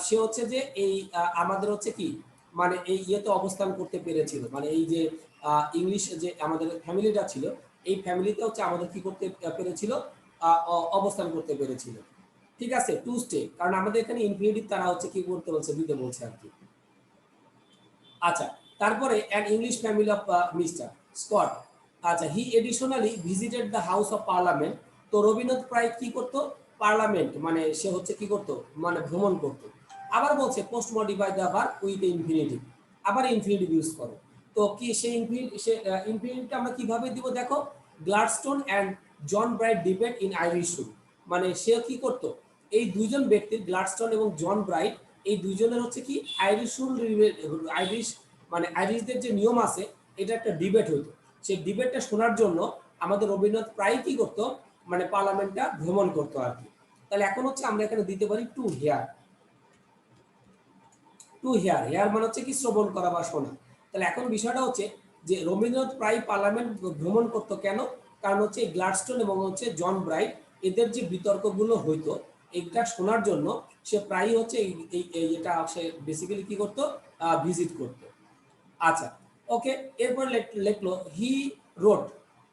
সে হচ্ছে যে এই আমাদের হচ্ছে কি মানে এই ইয়েতে অবস্থান করতে পেরেছিল, মানে এই যে ইংলিশ যে আমাদের ফ্যামিলিটা ছিল, এই ফ্যামিলিতে হচ্ছে আমাদের কি করতে পেরেছিল, অবস্থান করতে পেরেছিল। ঠিক আছে, টু স্টে, কারণ আমাদের এখানে ইনফিনিটিভ তারা হচ্ছে কি করতে বলছে, দিতে বলছে আর কি। আচ্ছা, তারপরে an English family of mister Scott. আচ্ছা, he additionally visited the house of parliament. তো রবীন্দ্রনাথ প্রায় কি করতো, পার্লামেন্ট মানে সে হচ্ছে কি করতো, মানে ভ্রমণ করতো। আবার বলছে post modify the verb with infinitive, আবার ইনফিনিটিভ ইউজ করো। তো কি সেই ইনফিনিটিভটা আমরা কিভাবে দিব দেখো, Gladstone and John Bright debate in Irish room. মানে সে কি করতো, এই দুইজন ব্যক্তির, গ্লাডস্টোন এবং জন ব্রাইট, এই দুইজনের হচ্ছে কি আইরিশ রুল, আইরিশ মানে আইরিশদের যে নিয়ম আছে, এটা একটা ডিবেট হইতো। সেই ডিবেটটা শোনার জন্য আমাদের রবীন্দ্রনাথ প্রায় কি করতো, মানে পার্লামেন্টটা ভ্রমণ করতো আর কি। তাহলে এখন হচ্ছে আমরা এখানে দিতে পারি to hear. To hear, hear মানে হচ্ছে কি শ্রবণ করা বা শোনা। তাহলে এখন বিষয়টা হচ্ছে যে রবীন্দ্রনাথ প্রায় পার্লামেন্ট ভ্রমণ করতো কেন, কারণ হচ্ছে গ্লাডস্টোন এবং হচ্ছে জন ব্রাইট, এদের যে বিতর্কগুলো হইতো এটা শোনার জন্য সে প্রায়ই হচ্ছে এটা সে বেসিক্যালি কি করতো, ভিজিট করতো। আচ্ছা, ওকে, এরপর লিখলো wrote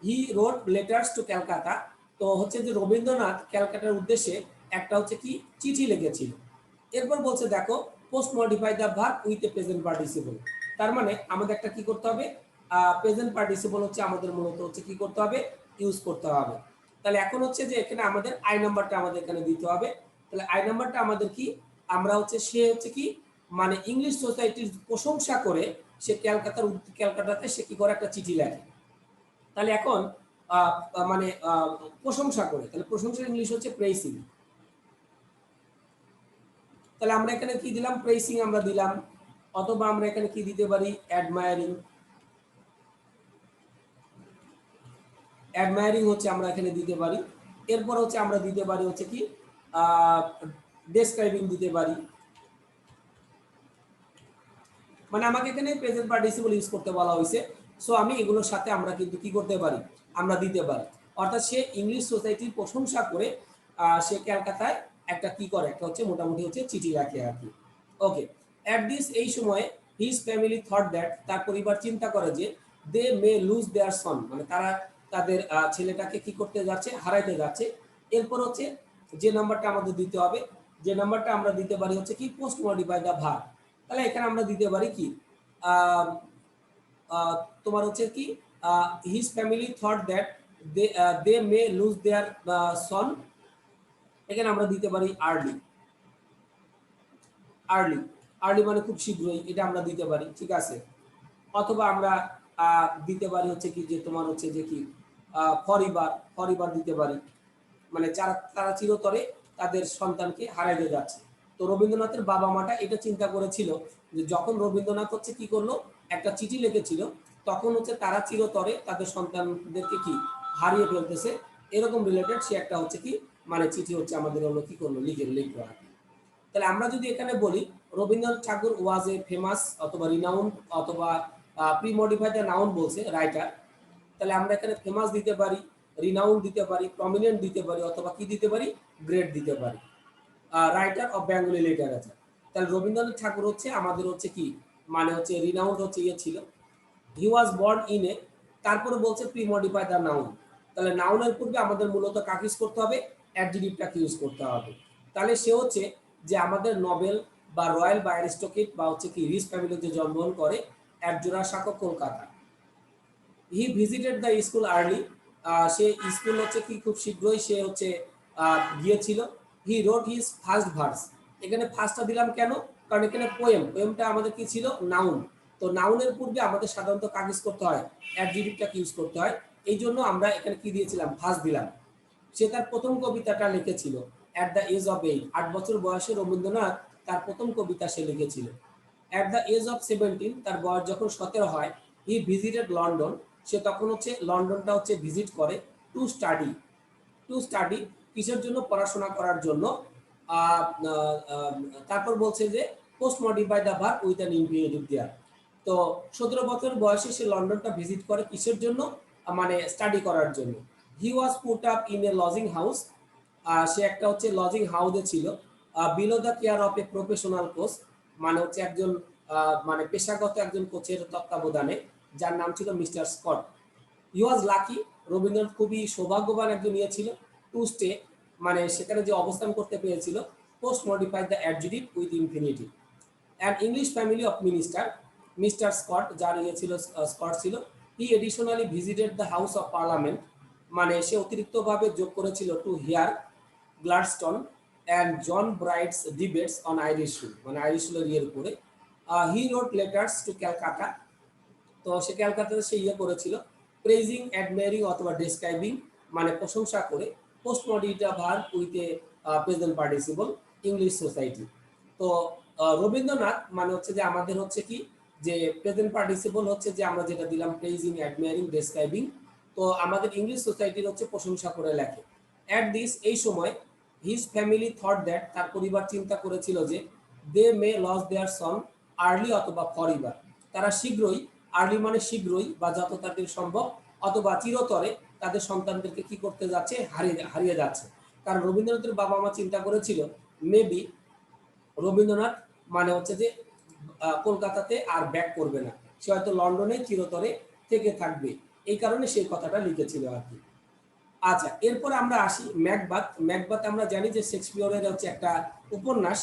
he wrote letters to Calcutta. তো হচ্ছে যে রবীন্দ্রনাথ ক্যালকাটার উদ্দেশ্যে একটা হচ্ছে কি চিঠি লিখেছিল। এরপর বলছে দেখো post modify the verb with a present participle. তার মানে আমাদের একটা কি করতে হবে, প্রেজেন্ট পার্টিসিপল হচ্ছে আমাদের মূলত হচ্ছে কি করতে হবে, ইউজ করতে হবে। তাহলে এখন হচ্ছে যে এখানে আমাদের আই নাম্বারটা আমাদের এখানে দিতে হবে। তাহলে আই নাম্বারটা আমাদের কি, আমরা হচ্ছে সে হচ্ছে কি মানে ইংলিশ সোসাইটির প্রশংসা করে সে ক্যালকাটাতে সে কি করে একটা চিঠি লেখে। তাহলে এখন মানে প্রশংসা করে, তাহলে প্রশংসার ইংলিশ হচ্ছে প্রেইসিং। তাহলে আমরা এখানে কি দিলাম, প্রেইসিং আমরা দিলাম, অথবা আমরা এখানে কি দিতে পারি, অ্যাডমায়ারিং। অ্যাডমায়ারিং হচ্ছে আমরা এখানে দিতে পারি। এরপর হচ্ছে আমরা দিতে পারি হচ্ছে কি ডেসক্রাইবিং দিতে পারি। মানে আমাকে এখানে প্রেজেন্ট পার্টিসিপল ইউজ করতে বলা হয়েছে, সো আমি এগুলোর সাথে আমরা কিন্তু কি করতে পারি, আমরা দিতে পারি। অর্থাৎ সে ইংলিশ সোসাইটির প্রশংসা করে সে ক্যালকাতায় একটা কি করে, একটা হচ্ছে মোটামুটি হচ্ছে চিঠি রাখে আর কি। ওকে, অ্যাট দিস, এই সময়ে হিজ ফ্যামিলি থট দ্যাট, তার পরিবার চিন্তা করে যে দে মে লুজ দেয়ার সন, মানে তারা তাদের ছেলেটাকে কি করতে যাচ্ছে, হারাইতে যাচ্ছে। এরপর হচ্ছে যে নাম্বারটা আমাদের দিতে হবে, যে নাম্বারটা আমরা দিতে পারি হচ্ছে কি পোস্ট মডিফাই দ্য ভার্ব। তাহলে এখানে আমরা দিতে পারি কি তোমার হচ্ছে কি his family thought that they may lose their son. এখানে আমরা দিতে পারি আর্লি। আর্লি, আর্লি মানে খুব শীঘ্রই, এটা আমরা দিতে পারি, ঠিক আছে। অথবা আমরা দিতে পারি হচ্ছে কি যে তোমার হচ্ছে যে কি ফরিবার, ফরিবার দিতে পারি, মানে যারা তারা চিরতরে তাদের সন্তানকে হারাইতে যাচ্ছে। তো রবীন্দ্রনাথের বাবা মাটা এটা চিন্তা করেছিল যে যখন রবীন্দ্রনাথ হচ্ছে কি করলো, একটা চিঠি লিখেছিল, তখন হচ্ছে তারা চিরতরে তাদের সন্তানদেরকে কি হারিয়ে ফেলতেছে, এরকম রিলেটেড সে একটা হচ্ছে কি মানে চিঠি হচ্ছে আমাদের হলো কি করলো, লিখলো আর কি। তাহলে আমরা যদি এখানে বলি Rabindranath Thakur was a famous অথবা রিনাউন্ড অথবা প্রি মডিফাইড নাউন বলছে রাইটার, তাহলে আমরা এখানে ফেমাস দিতে পারি, রিনাউন্ড দিতে পারি, প্রমিনেন্ট দিতে পারি, অথবা কি দিতে পারি, গ্রেট দিতে পারি। Writer of Bengali literature. তাহলে রবীন্দ্রনাথ ঠাকুর হচ্ছে আমাদের হচ্ছে কি মানে হচ্ছে রিনাউন্ড হচ্ছে ইয়ে ছিল, হি ওয়াজ বর্ন ইন এ, তারপরে বলছে প্রি মডিফাই দ্য নাউন। তাহলে নাউনের পূর্বে আমাদের মূলত কাকে ইউজ করতে হবে, অ্যাডজেক্টিভটাকে ইউজ করতে হবে। তাহলে সে হচ্ছে যে আমাদের নোবেল বা রয়্যাল বা অ্যারিস্টোক্রেট বা হচ্ছে কি রিচ ফ্যামিলিতে জন্মগ্রহণ করে এক জোড়াসাঁকো কলকাতা। হি visited the school early, say school হচ্ছে কি খুব শীঘ্রই সে হচ্ছে গিয়েছিল। হি রোট হিজ ফার্স্ট ভার্স, এখানে ফার্স্টটা দিলাম কেন, কারণ এখানে পোয়েমটা আমাদের কি ছিল, নাউন। তো নাউনের পূর্বে আমাদের সাধারণত কাজ ইউজ করতে হয়, অ্যাডজেক্টিভটাকে ইউজ করতে হয়, এই জন্য আমরা এখানে কি দিয়েছিলাম, ফার্স্ট দিলাম। সে তার প্রথম কবিতাটা লিখেছিল অ্যাট দ্য এজ অফ 8, 8 বছর বয়সে রবীন্দ্রনাথ তার প্রথম কবিতা সে লিখেছিল। অ্যাট দ্য এজ অফ 17, তার বয়স যখন 17 হয়, হি ভিজিটেড লন্ডন, সে তখন হচ্ছে লন্ডনটা হচ্ছে ভিজিট করে, টু স্টাডি। টু স্টাডি কিসের জন্য, পড়াশোনা করার জন্য। তারপর বলছে যে post modify the verb with an infinitive there. তো 17 বছর বয়সে সে লন্ডনটা ভিজিট করে কিসের জন্য, মানে স্টাডি করার জন্য। He was put up in a lodging house, সে একটা হচ্ছে লজিং হাউসে ছিল, below the care of a professional coach, মানে হচ্ছে একজন মানে পেশাগত একজন কোচের তত্ত্বাবধানে, যার নাম ছিল মিস্টার স্কট। হি ওয়াজ লাকি, রবীন্দ্রনাথ খুবই সৌভাগ্যবান একজন ইয়ে ছিল, টু স্টে, মানে সেখানে যে অবস্থান করতে পেরেছিল, post modify the adjective with infinitive. An English family of minister, mister Scott যার ইয়ে ছিল, স্কট ছিল, he additionally visited the house of parliament, মানে সে অতিরিক্তভাবে যোগ করেছিল to hear Gladstone and John Bright's debates on Irish rule, মানে আইরিশ রুলের ইয়ের উপরে। He wrote letters to Calcutta, তো সে ক্যালকাতাতে সে ইয়ে করেছিল, প্রেজিং, অ্যাডমায়ারিং অথবা ডেসক্রাইবিং, মানে প্রশংসা করে, post modify the verb with a present participle, English society. তো রবীন্দ্রনাথ মানে হচ্ছে যে আমাদের হচ্ছে কি, যে প্রেজেন্ট পার্টিসিপল হচ্ছে যে আমরা যেটা দিলাম প্রেজিং, অ্যাডমায়ারিং, ডেসক্রাইবিং, তো আমাদের ইংলিশ সোসাইটির হচ্ছে প্রশংসা করে লেখে। অ্যাট দিস, এই সময়, হিজ ফ্যামিলি থট দ্যাট, তার পরিবার চিন্তা করেছিল যে, দে মে লস দেয়ার সন আর্লি অথবা ফরইভার, তারা শীঘ্রই, আর্লি মানে শীঘ্রই বা যত তাড়াতাড়ি সম্ভব, অথবা চিরতরে তাদের সন্তানদেরকে কি করতে যাচ্ছে, হারিয়ে যাচ্ছে। কারণ রবীন্দ্রনাথের বাবা মা চিন্তা করেছিল মেবি রবীন্দ্রনাথ মানে হচ্ছে যে কলকাতাতে আর ব্যাক করবে না, সে হয়তো লন্ডনে চিরতরে থেকে থাকবে, এই কারণে সেই কথাটা লিখেছিল আর কি। আচ্ছা, এরপরে আমরা আসি ম্যাকবাথ। ম্যাকবাথ আমরা জানি যে শেক্সপিয়রের হচ্ছে একটা উপন্যাস।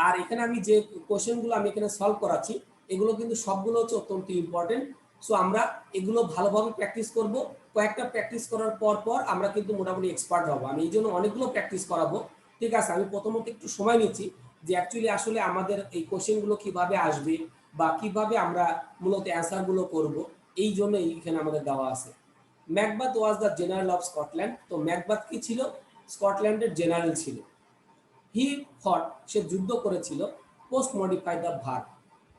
আর এখানে আমি যে কোশ্চেনগুলো আমি এখানে সলভ করাচ্ছি, এগুলো কিন্তু সবগুলো হচ্ছে অত্যন্ত ইম্পর্টেন্ট। সো আমরা এগুলো ভালোভাবে প্র্যাকটিস করব। কয়েকটা প্র্যাকটিস করার পর পর আমরা কিন্তু মোটামুটি এক্সপার্ট হব। আমি এই জন্য অনেকগুলো প্র্যাকটিস করাবো, ঠিক আছে? আমি প্রথমত একটু সময় নিচ্ছি যে অ্যাকচুয়ালি আসলে আমাদের এই কোশ্চেনগুলো কিভাবে আসবে বা কিভাবে আমরা মূলত অ্যান্সারগুলো করব, এই জন্য এইখানে আমাদের দেওয়া আছে। Macbeth was the general of Scotland. তো ম্যাকবাথ কি ছিল? স্কটল্যান্ডের জেনারেল ছিল। হি ফট, সে যুদ্ধ করেছিল। Post modify the verb,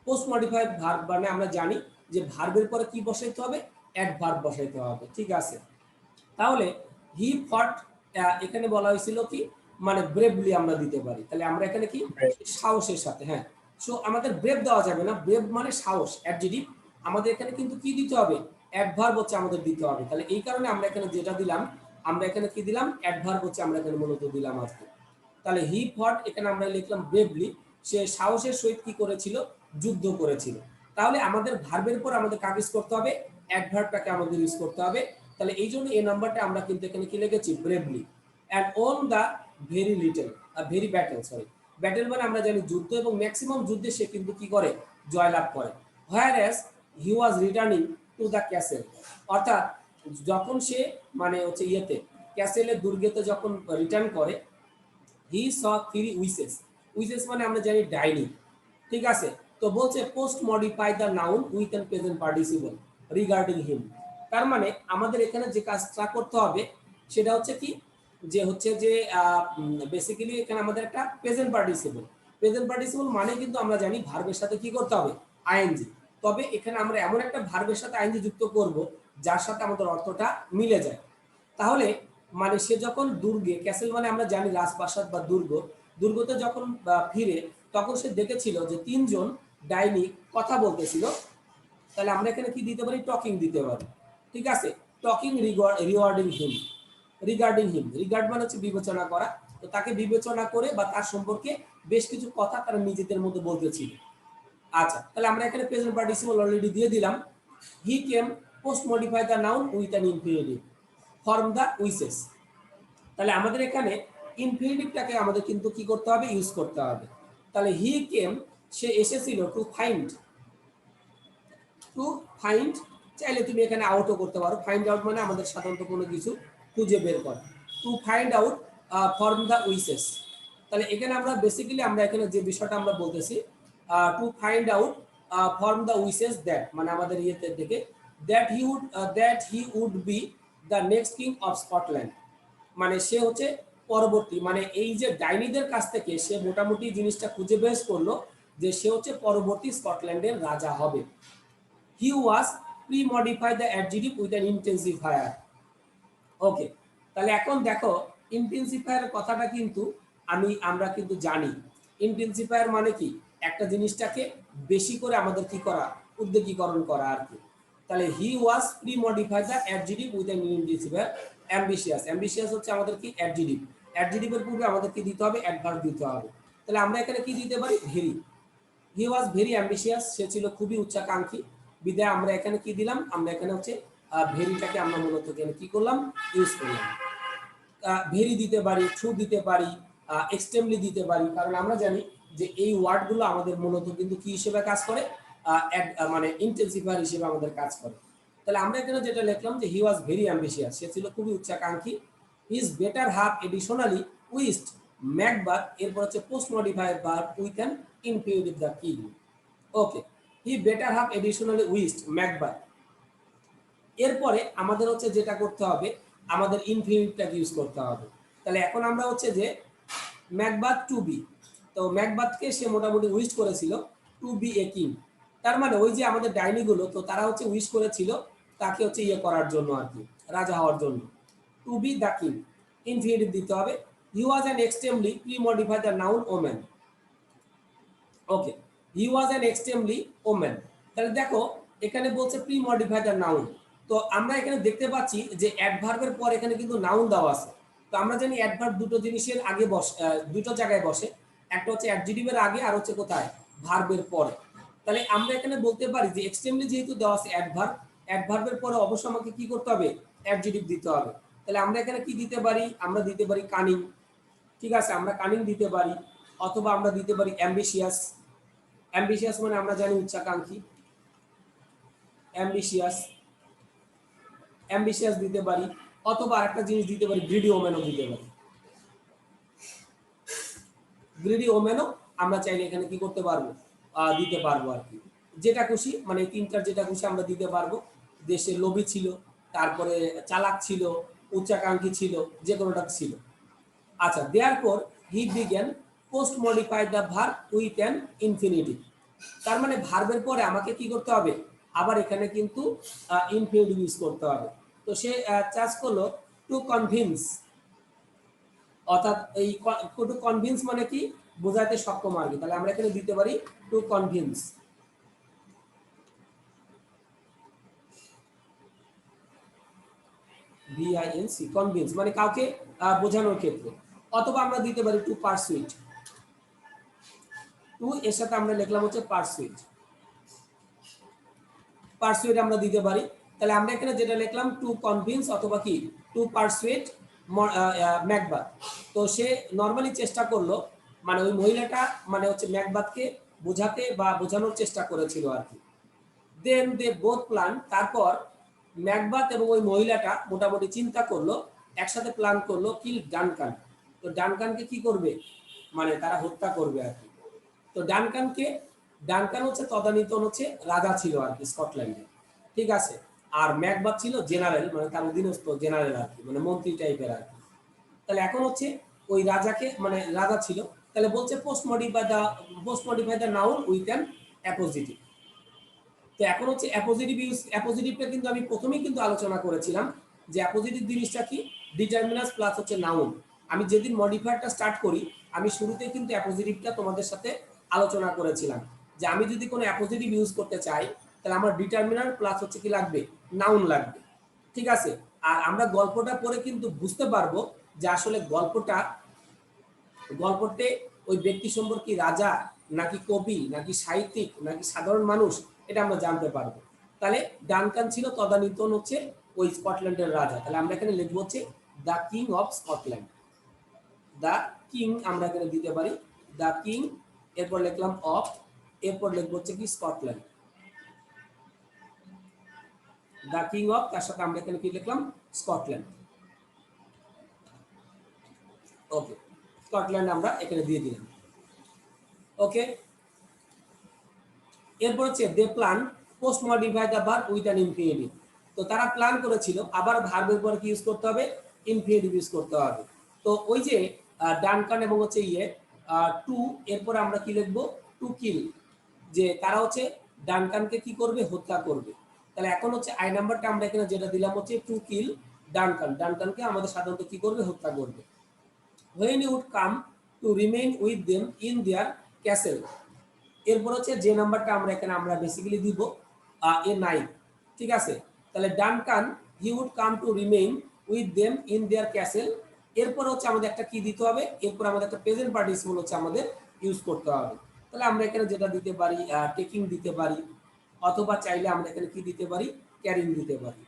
post modified verb মানে আমরা জানি যে ভার্বের পরে কি বসাইতে হবে, অ্যাডভার্ব বসাইতে হবে, ঠিক আছে? তাহলে হি ফট, এখানে বলা হয়েছিল কি, মানে ব্রেভলি আমরা দিতে পারি, তাহলে আমরা এখানে কি, সাহসের সাথে, হ্যাঁ। সো আমাদের ব্রেভ দেওয়া যাবে না, ব্রেভ মানে সাহস, অ্যাডজেক্টিভ। আমাদের এখানে কিন্তু কি দিতে হবে, অ্যাডভার্ব হচ্ছে আমাদের দিতে হবে। তাহলে এই কারণে আমরা এখানে যেটা দিলাম, আমরা এখানে কি দিলাম, অ্যাডভার্ব হচ্ছে আমরা এখানে মূলত দিলাম আজকে। তাহলে হি ফট, এখানে আমরা লিখলাম ব্রেভলি, সে সাহসের সহিত কি করেছিল, যুদ্ধ করেছিল। তাহলে আমাদের ভার্বের পর আমাদের কাজ ইউজ করতে হবে, অ্যাডভার্বটাকে আমাদের ইউজ করতে হবে। তাহলে এই জন্য এই নাম্বারটা আমরা কিন্তু এখানে কি লিখেছি, bravely. And won the very little, very battle, sorry, battle মানে আমরা জানি যুদ্ধ, এবং ম্যাক্সিমাম যুদ্ধে সে কিন্তু কি করে, জয়লাভ করে। Whereas he was returning to the castle, অর্থাৎ যখন সে মানে হচ্ছে ইয়েতে ক্যাসেলের দুর্গেতে যখন রিটার্ন করে, he saw three witches, witches মানে আমরা জানি ডাইনি, ঠিক আছে? তো বলছে post modify the noun with an present participle regarding him. তার মানে আমাদের এখানে যে কাজটা করতে হবে সেটা হচ্ছে কি, যে হচ্ছে যে বেসিক্যালি এখানে আমাদের একটা প্রেজেন্ট পার্টিসিপল, প্রেজেন্ট পার্টিসিপল মানে কিন্তু আমরা জানি ভার্বের সাথে কি করতে হবে, আইএনজি। তবে এখানে আমরা এমন একটা ভার্বের সাথে আইএনজি যুক্ত করব যার সাথে আমাদের অর্থটা মিলে যায়। তাহলে মানে সে যখন দুর্গে, ক্যাসেল মানে আমরা জানি রাজপ্রাসাদ বা দুর্গ, দুর্গতে যখন ফিরে, তখন সে দেখেছিল যে তিনজন ডাইনি কথা বলতেছিল। তাহলে আমরা এখানে কি দিতে পারি, টকিং দিতে পারি, ঠিক আছে? টকিং রিগার্ডিং হিম, রিগার্ডিং হিম, রিগার্ড মানে হচ্ছে বিবেচনা করা। তো তাকে বিবেচনা করে বা তার সম্পর্কে বেশ কিছু কথা তারা নিজেদের মধ্যে বলতেছিল। আচ্ছা, তাহলে আমরা এখানে প্রেজেন্ট পার্টিসিপল অলরেডি দিয়ে দিলাম। He came, post modify the noun with an infinitive form the witches. তাহলে আমাদের এখানে ইনফিনিটিভটাকে আমাদের কিন্তু কি করতে হবে, ইউজ করতে হবে। তাহলে হি কেম, সে এসেছিল, টু ফাইন্ড, টু ফাইন্ড, চাইলে তুমি এখানে আউটও করতে পারো। ফাইন্ড আউট মানে আমাদের সাধারণত কোনো কিছু খুঁজে বের করা। Two find out from the witches. তাহলে এখানে আমরা বেসিক্যালি আমরা এখানে যে বিষয়টা আমরা বলতেছি, to find out from the witches that, মানে আমাদের ইয়েতে থেকে, that he would be the next king of Scotland, মানে সে হচ্ছে পরবর্তী, মানে এই যে ডাইনিদের কাছ থেকে সে মোটামুটি জিনিসটা খুঁজে বের করলো যে সে হচ্ছে পরবর্তী স্কটল্যান্ডের রাজা হবে। He was pre-modify the adjective with an intensifier. Okay, তাহলে এখন দেখো ইন্টেন্সিফায়ার কথাটা কিন্তু আমরা কিন্তু জানি। ইন্টেন্সিফায়ার মানে কি, একটা জিনিসটাকে বেশি করে আমাদের কি করা, উদ্বেগীকরণ করা আর কি। তাহলে he was pre-modify the adjective with an intensifier. Ambitious, ambitious হচ্ছে আমাদের কি, অ্যাডজেক্টিভ। অ্যাডজেক্টিভের পূর্বে আমাদের কি দিতে হবে, অ্যাডভার্ব দিতে হবে। তাহলে আমরা এখানে কি দিতে পারি, very, he was very ambitious, সে ছিল খুবই উচ্চাকাঙ্ক্ষী, বিদায় আমরা এখানে কি দিলাম, আমরা এখানে হচ্ছে ভেরিটাকে আমরা মূলত এখানে কি করলাম, ইউজ করলাম। ভেরি দিতে পারি, ট্রু দিতে পারি, এক্সট্রিমলি দিতে পারি, কারণ আমরা জানি যে এই ওয়ার্ডগুলো আমাদের মূলত কিন্তু কি হিসেবে কাজ করে, মানে ইন্টেন্সিফায়ার হিসেবে আমাদের কাজ করে। তাহলে আমরা এখানে যেটা লিখলাম যে হি ওয়াজ ভেরি অ্যাম্বিশিয়াস, সে ছিল খুবই উচ্চাকাঙ্ক্ষী। His better half additionally wished Macbeth, এরপর হচ্ছে post modified verb with an infinitive the king. Okay, he better half additionally wished Macbeth. এরপরে আমাদের হচ্ছে যেটা করতে হবে, আমাদের ইনফিনিটিভটাকে ইউজ করতে হবে। তাহলে এখন আমরা হচ্ছে যে ম্যাকবাথ টু বি, তো ম্যাকবাথকে সে মোটামুটি উইশ করেছিল টু বি এ কিং, তার মানে ওই যে আমাদের ডাইনিগুলো, তো তারা হচ্ছে উইশ করেছিল তাকে হচ্ছে ইয়ে করার জন্য আর কি, রাজা হওয়ার জন্য। To be the king, infinitive দিতে হবে। He was an extremely pre modify the noun women. Okay, he was an extremely women. তাহলে দেখো এখানে বলছে প্রি মডিফাই দ্য নাউন, তো আমরা এখানে দেখতে পাচ্ছি যে অ্যাডভার্বের পর এখানে কিন্তু নাউন দেওয়া আছে। তো আমরা জানি অ্যাডভার্ব দুটো জিনিসের আগে বসে, দুটো জায়গায় বসে, একটা হচ্ছে অ্যাডজেক্টিভের আগে আর হচ্ছে কোথায়, ভার্বের পরে। তাহলে আমরা এখানে বলতে পারি যে এক্সট্রিমলি যেহেতু দেওয়া আছে অ্যাডভার্ব, অ্যাডভার্বের পরে অবশ্যই আমাকে কি করতে হবে, অ্যাডজেক্টিভ দিতে হবে। তাহলে আমরা এখানে কি দিতে পারি, আমরা দিতে পারি কানিং, ঠিক আছে, আমরা কানিং দিতে পারি, অথবা আমরা দিতে পারি অ্যাম্বিশিয়াস। অ্যাম্বিশিয়াস মানে আমরা জানি উচ্চাকাঙ্ক্ষী, অ্যাম্বিশিয়াস, অ্যাম্বিশিয়াস দিতে পারি, অথবা আরেকটা জিনিস দিতে পারি গ্রিডি ওমেনও দিতে পারি। গ্রিডি ওমেনও আমরা চাইলে এখানে কি করতে পারবো, দিতে পারবো আর কি, যেটা খুশি, মানে তিনটার যেটা খুশি আমরা দিতে পারবো। দেশের লোভী ছিল, তারপরে চালাক ছিল, উচ্চাকাঙ্ক্ষী ছিল, যে কোনোটা ছিল। আচ্ছা, therefore he began post modify the verb with an infinitive, তার মানে ভার্বের পরে আমাকে কি করতে হবে, আবার এখানে কিন্তু ইনফিনিটিভ ইউজ করতে হবে। তো সে চার্জ করলো টু কনভিন্স, অর্থাৎ এই টু কনভিন্স মানে কি, বোঝাতে সক্ষম আর কি। তাহলে আমরা এখানে দিতে পারি টু কনভিন্স, ভিআইএনসি, কনভিন্স মানে কাউকে বোঝানোর ক্ষেত্রে। অথবা আমরা দিতে পারি টু পারসুইট, টু এর সাথে আমরা লিখলাম হচ্ছে পারসুইট, পারসুইট আমরা দিতে পারি। তাহলে আমরা এখানে যেটা লিখলাম টু কনভিন্স অথবা কি টু পারসুইট ম্যাকবাথ। তো সে নরমালি চেষ্টা করলো, মানে ওই মহিলাটা মানে হচ্ছে ম্যাকবাথকে বোঝাতে বা বোঝানোর চেষ্টা করেছিল আর কি। দেন দে বোথ প্ল্যান, তারপর ম্যাকবাথ এবং ওই মহিলাটা মোটামুটি চিন্তা করলো, একসাথে প্ল্যান করলো কিল ডানকান। তো ডানকানকে কি করবে, মানে তারা হত্যা করবে আর কি। তো ডানকান হচ্ছে তদানীতন হচ্ছে রাজা ছিল আর কি স্কটল্যান্ডে, ঠিক আছে। আর ম্যাকবাথ ছিল জেনারেল, মানে তার অধীনস্থ জেনারেল আর কি, মানে মন্ত্রী টাইপের আর কি। তাহলে এখন হচ্ছে ওই রাজাকে, মানে রাজা ছিল, তাহলে বলছে post modify the noun with an appositive. তো এখন হচ্ছে অ্যাপোজিটিভ ইউজ, অ্যাপোজিটিভটা কিন্তু আমি প্রথমেই কিন্তু আলোচনা করেছিলাম যে অ্যাপোজিটিভ জিনিসটা কি, ডিটারমিনাস প্লাস হচ্ছে নাউন। আমি যেদিন মডিফায়ারটা স্টার্ট করি, আমি শুরুতে কিন্তু অ্যাপোজিটিভটা তোমাদের সাথে আলোচনা করেছিলাম যে আমি যদি কোনো অ্যাপোজিটিভ ইউজ করতে চাই, তাহলে আমার ডিটারমিনার প্লাস হচ্ছে কি লাগবে, নাউন লাগবে, ঠিক আছে। আর আমরা গল্পটা পড়ে কিন্তু বুঝতে পারবো যে আসলে গল্পতে ওই ব্যক্তি সম্পর্কে রাজা নাকি কবি নাকি সাহিত্যিক নাকি সাধারণ মানুষ, এটা আমরা জানতে পারবো। তাহলে ডানকান ছিল তদানীতন হচ্ছে ওই স্কটল্যান্ডের রাজা। তাহলে আমরা এখানে লিখবো হচ্ছে the king of Scotland, the king আমরা এখানে দিতে পারি দ্য কিং, এরপর লিখলাম অফ, এরপর লিখবো হচ্ছে কি স্কটল্যান্ড, দ্য কিং অফ, তার সাথে আমরা এখানে কি লিখলাম, স্কটল্যান্ড। ওকে, স্কটল্যান্ড আমরা এখানে দিয়ে দিলাম। ওকে, এরপর হচ্ছে they plan post modify the verb with an infinitive. তো তারা প্ল্যান করেছিল আবার ভার্বের পর কি ইউজ করতে হবে, ইনফিনিটিভ ইউজ করতে হবে। তো ওই যে ডানকান এবং হচ্ছে টু, এরপর আমরা কি লিখবো, টু কিল, যে তারা হচ্ছে ডানকানকে কি করবে, হত্যা করবে। তাহলে এখন হচ্ছে আই নাম্বারটা আমরা এখানে যেটা দিলাম হচ্ছে টু কিল ডানকান, ডানকানকে আমাদের সাধারণত কি করবে, হত্যা করবে। when you would come to remain with them in their castle, এরপর হচ্ছে যে নাম্বারটা আমরা এখানে আমরা বেসিক্যালি দিব এ 9, ঠিক আছে। তাহলে Duncan he would come to remain with them in their castle, এরপর হচ্ছে আমাদের একটা কি দিতে হবে, এরপর আমাদের একটা প্রেজেন্ট পার্টিসিপল হচ্ছে আমাদের ইউজ করতে হবে। তাহলে আমরা এখানে যেটা দিতে পারি টেকিং দিতে পারি, অথবা চাইলে আমরা এখানে কি দিতে পারি, ক্যারিং দিতে পারি।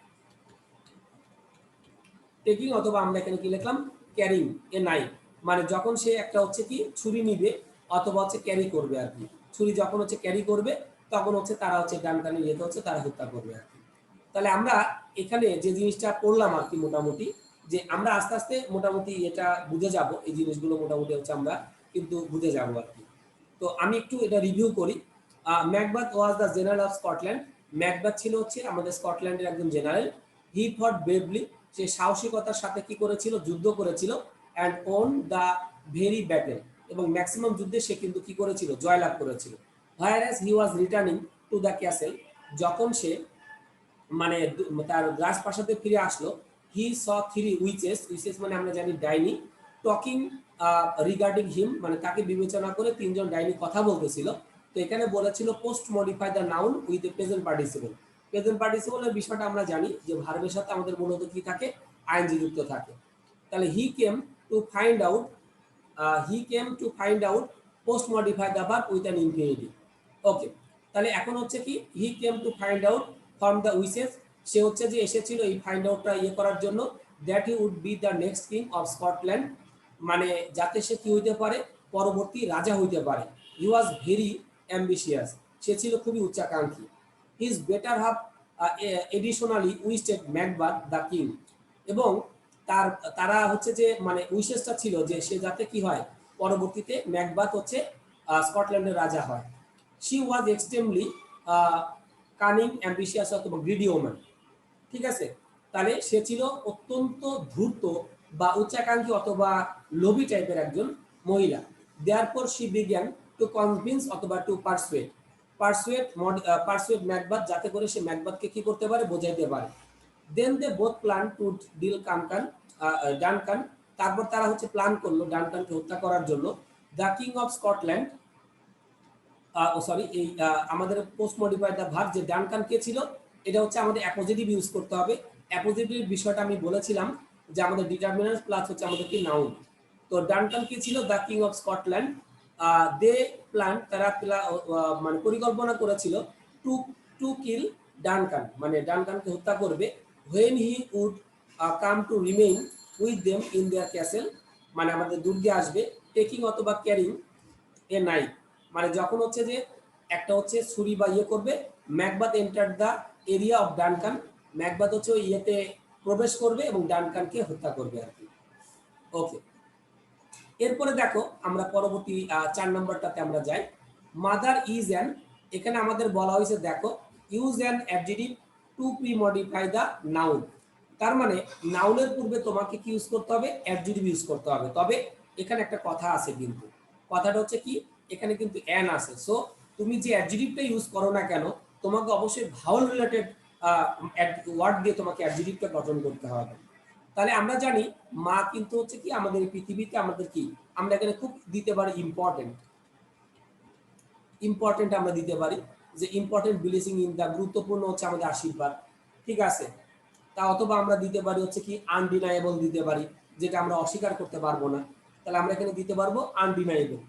টেকিং অথবা আমরা এখানে কি লিখলাম, ক্যারিং এ নাই, মানে যখন সে একটা হচ্ছে কি ছুরি নিবে অথবা হচ্ছে ক্যারি করবে আর কি, ছুরি যখন হচ্ছে ক্যারি করবে তখন হচ্ছে তারা হচ্ছে ডান কানে যেতে হচ্ছে তারা হত্যা করবে আর কি। তাহলে আমরা এখানে যে জিনিসটা পড়লাম আর কি মোটামুটি, যে আমরা আস্তে আস্তে মোটামুটি এটা বুঝে যাব, এই জিনিসগুলো মোটামুটি হচ্ছে আমরা কিন্তু বুঝে যাব আর কি। তো আমি একটু এটা রিভিউ করি। Macbeth was the general of Scotland. Macbeth ছিল হচ্ছে আমাদের স্কটল্যান্ডের একজন জেনারেল। হি ফট ব্রেভলি, সে সাহসিকতার সাথে কি করেছিল, যুদ্ধ করেছিল। And won the very battle, এবং ম্যাক্সিমাম যুদ্ধে সে কিন্তু কি করেছিল, জয়লাভ করেছিল। Whereas he was returning to the castle, যখন সে মানে তার রাজপ্রাসাদে ফিরে আসলো, he saw three witches, witches মানে আমরা জানি ডাইনি, টকিং রিগার্ডিং হিম, মানে তাকে বিবেচনা করে তিনজন ডাইনি কথা বলতেছিল। তো এখানে বলেছিল post modify the noun with a present participle. Present পার্টিসিপলের বিষয়টা আমরা জানি যে ভার্বের সাথে আমাদের মূলত কি থাকে, আইএনজি যুক্ত থাকে। তাহলে he came to find out, he came to find out post modify the verb with an infinitive. Okay, তাহলে এখন হচ্ছে কি, he came to find out from the witches, সে হচ্ছে যে এসেছিল এই ফাইন্ড আউটটা ইয়ে করার জন্য, that he would be the next king of Scotland, মানে যাতে সে কি হইতে পারে, পরবর্তী রাজা হইতে পারে। হি ওয়াজ ভেরি অ্যাম্বিশিয়াস, সে ছিল খুবই উচ্চাকাঙ্ক্ষী। His better half additionally wished Macbeth the king, এবং তারা হচ্ছে যে মানে উইশেসটা ছিল যে সে যাতে কি হয়, পরবর্তীতে ম্যাকবাথ হচ্ছে স্কটল্যান্ডের রাজা হয়। She was extremely cunning ambitious অথবা গ্রিডি ওম্যান, ঠিক আছে। তাহলে সে ছিল অত্যন্ত ধূর্ত বা উচ্চাকাঙ্ক্ষী অথবা লোভী টাইপের একজন মহিলা। Therefore she began to convince অথবা টু পারসুয়েট ম্যাকবাথ, যাতে করে সে ম্যাকবাথকে কি করতে পারে, বোঝাইতে পারে। Then they both plan to deal Duncan, তারপর তারা হচ্ছে প্ল্যান করলো ডানকানকে হত্যা করার জন্য। The king of Scotland, sorry এই আমাদের পোস্ট মডিফাইড দ্য ভার্ব, যে ডানকান কে ছিল, এটা হচ্ছে আমাদের অ্যাপোজিটিভ ইউজ করতে হবে। অ্যাপোজিটিভ বিষয়টা আমি বলেছিলাম যে আমাদের ডিটারমিনান্ট প্লাস হচ্ছে আমাদের কি নাউন। তো ডানকান কি ছিল, the king of Scotland. They plan, তারা মানে পরিকল্পনা করেছিল টু টু কিল ডানকান, মানে ডানকানকে হত্যা করবে। When he would come to remain with them in their castle, মানে আমাদের দুর্গে আসবে। টেকিং অথবা ক্যারিং এ নাই, মানে যখন হচ্ছে যে একটা হচ্ছে ছুরি বা ইয়ে করবে। Macbeth enter the area of Duncan, Macbeth হচ্ছে ওই ইয়েতে প্রবেশ করবে এবং ডানকানকে হত্যা করবে আর কি। ওকে, এরপরে দেখো আমরা পরবর্তী 4 নম্বরটাতে আমরা যাই। মাদার ইজ অ্যান, এখানে আমাদের বলা হয়েছে দেখো, use an adjective two pre modify the noun, তার মানে নাউনের পূর্বে তোমাকে কি ইউজ করতে হবে, অ্যাডজেক্টিভ ইউজ করতে হবে। তবে এখানে একটা কথা আছে, কিন্তু কথাটা হচ্ছে কি, এখানে কিন্তু অ্যান আছে। সো তুমি যে অ্যাডজেক্টিভটা ইউজ করো না কেন, তোমাকে অবশ্যই ভাওয়াল রিলেটেড ওয়ার্ড দিয়ে তোমাকে অ্যাডজেক্টিভটা গঠন করতে হবে। তাহলে আমরা জানি মা কিন্তু হচ্ছে কি আমাদের এই পৃথিবীতে আমাদের কি, আমরা এখানে খুব দিতে পারি ইম্পর্টেন্ট, ইম্পর্টেন্ট আমরা দিতে পারি যে ইম্পর্টেন্ট ব্লেসিং ইন দা, গুরুত্বপূর্ণ হচ্ছে আমাদের আশীর্বাদ, ঠিক আছে। তা অথবা আমরা দিতে পারি হচ্ছে কি আনডিনায়েবল দিতে পারি, যেটা আমরা অস্বীকার করতে পারবো না। তাহলে আমরা এখানে দিতে পারবো আনডিনায়েবল,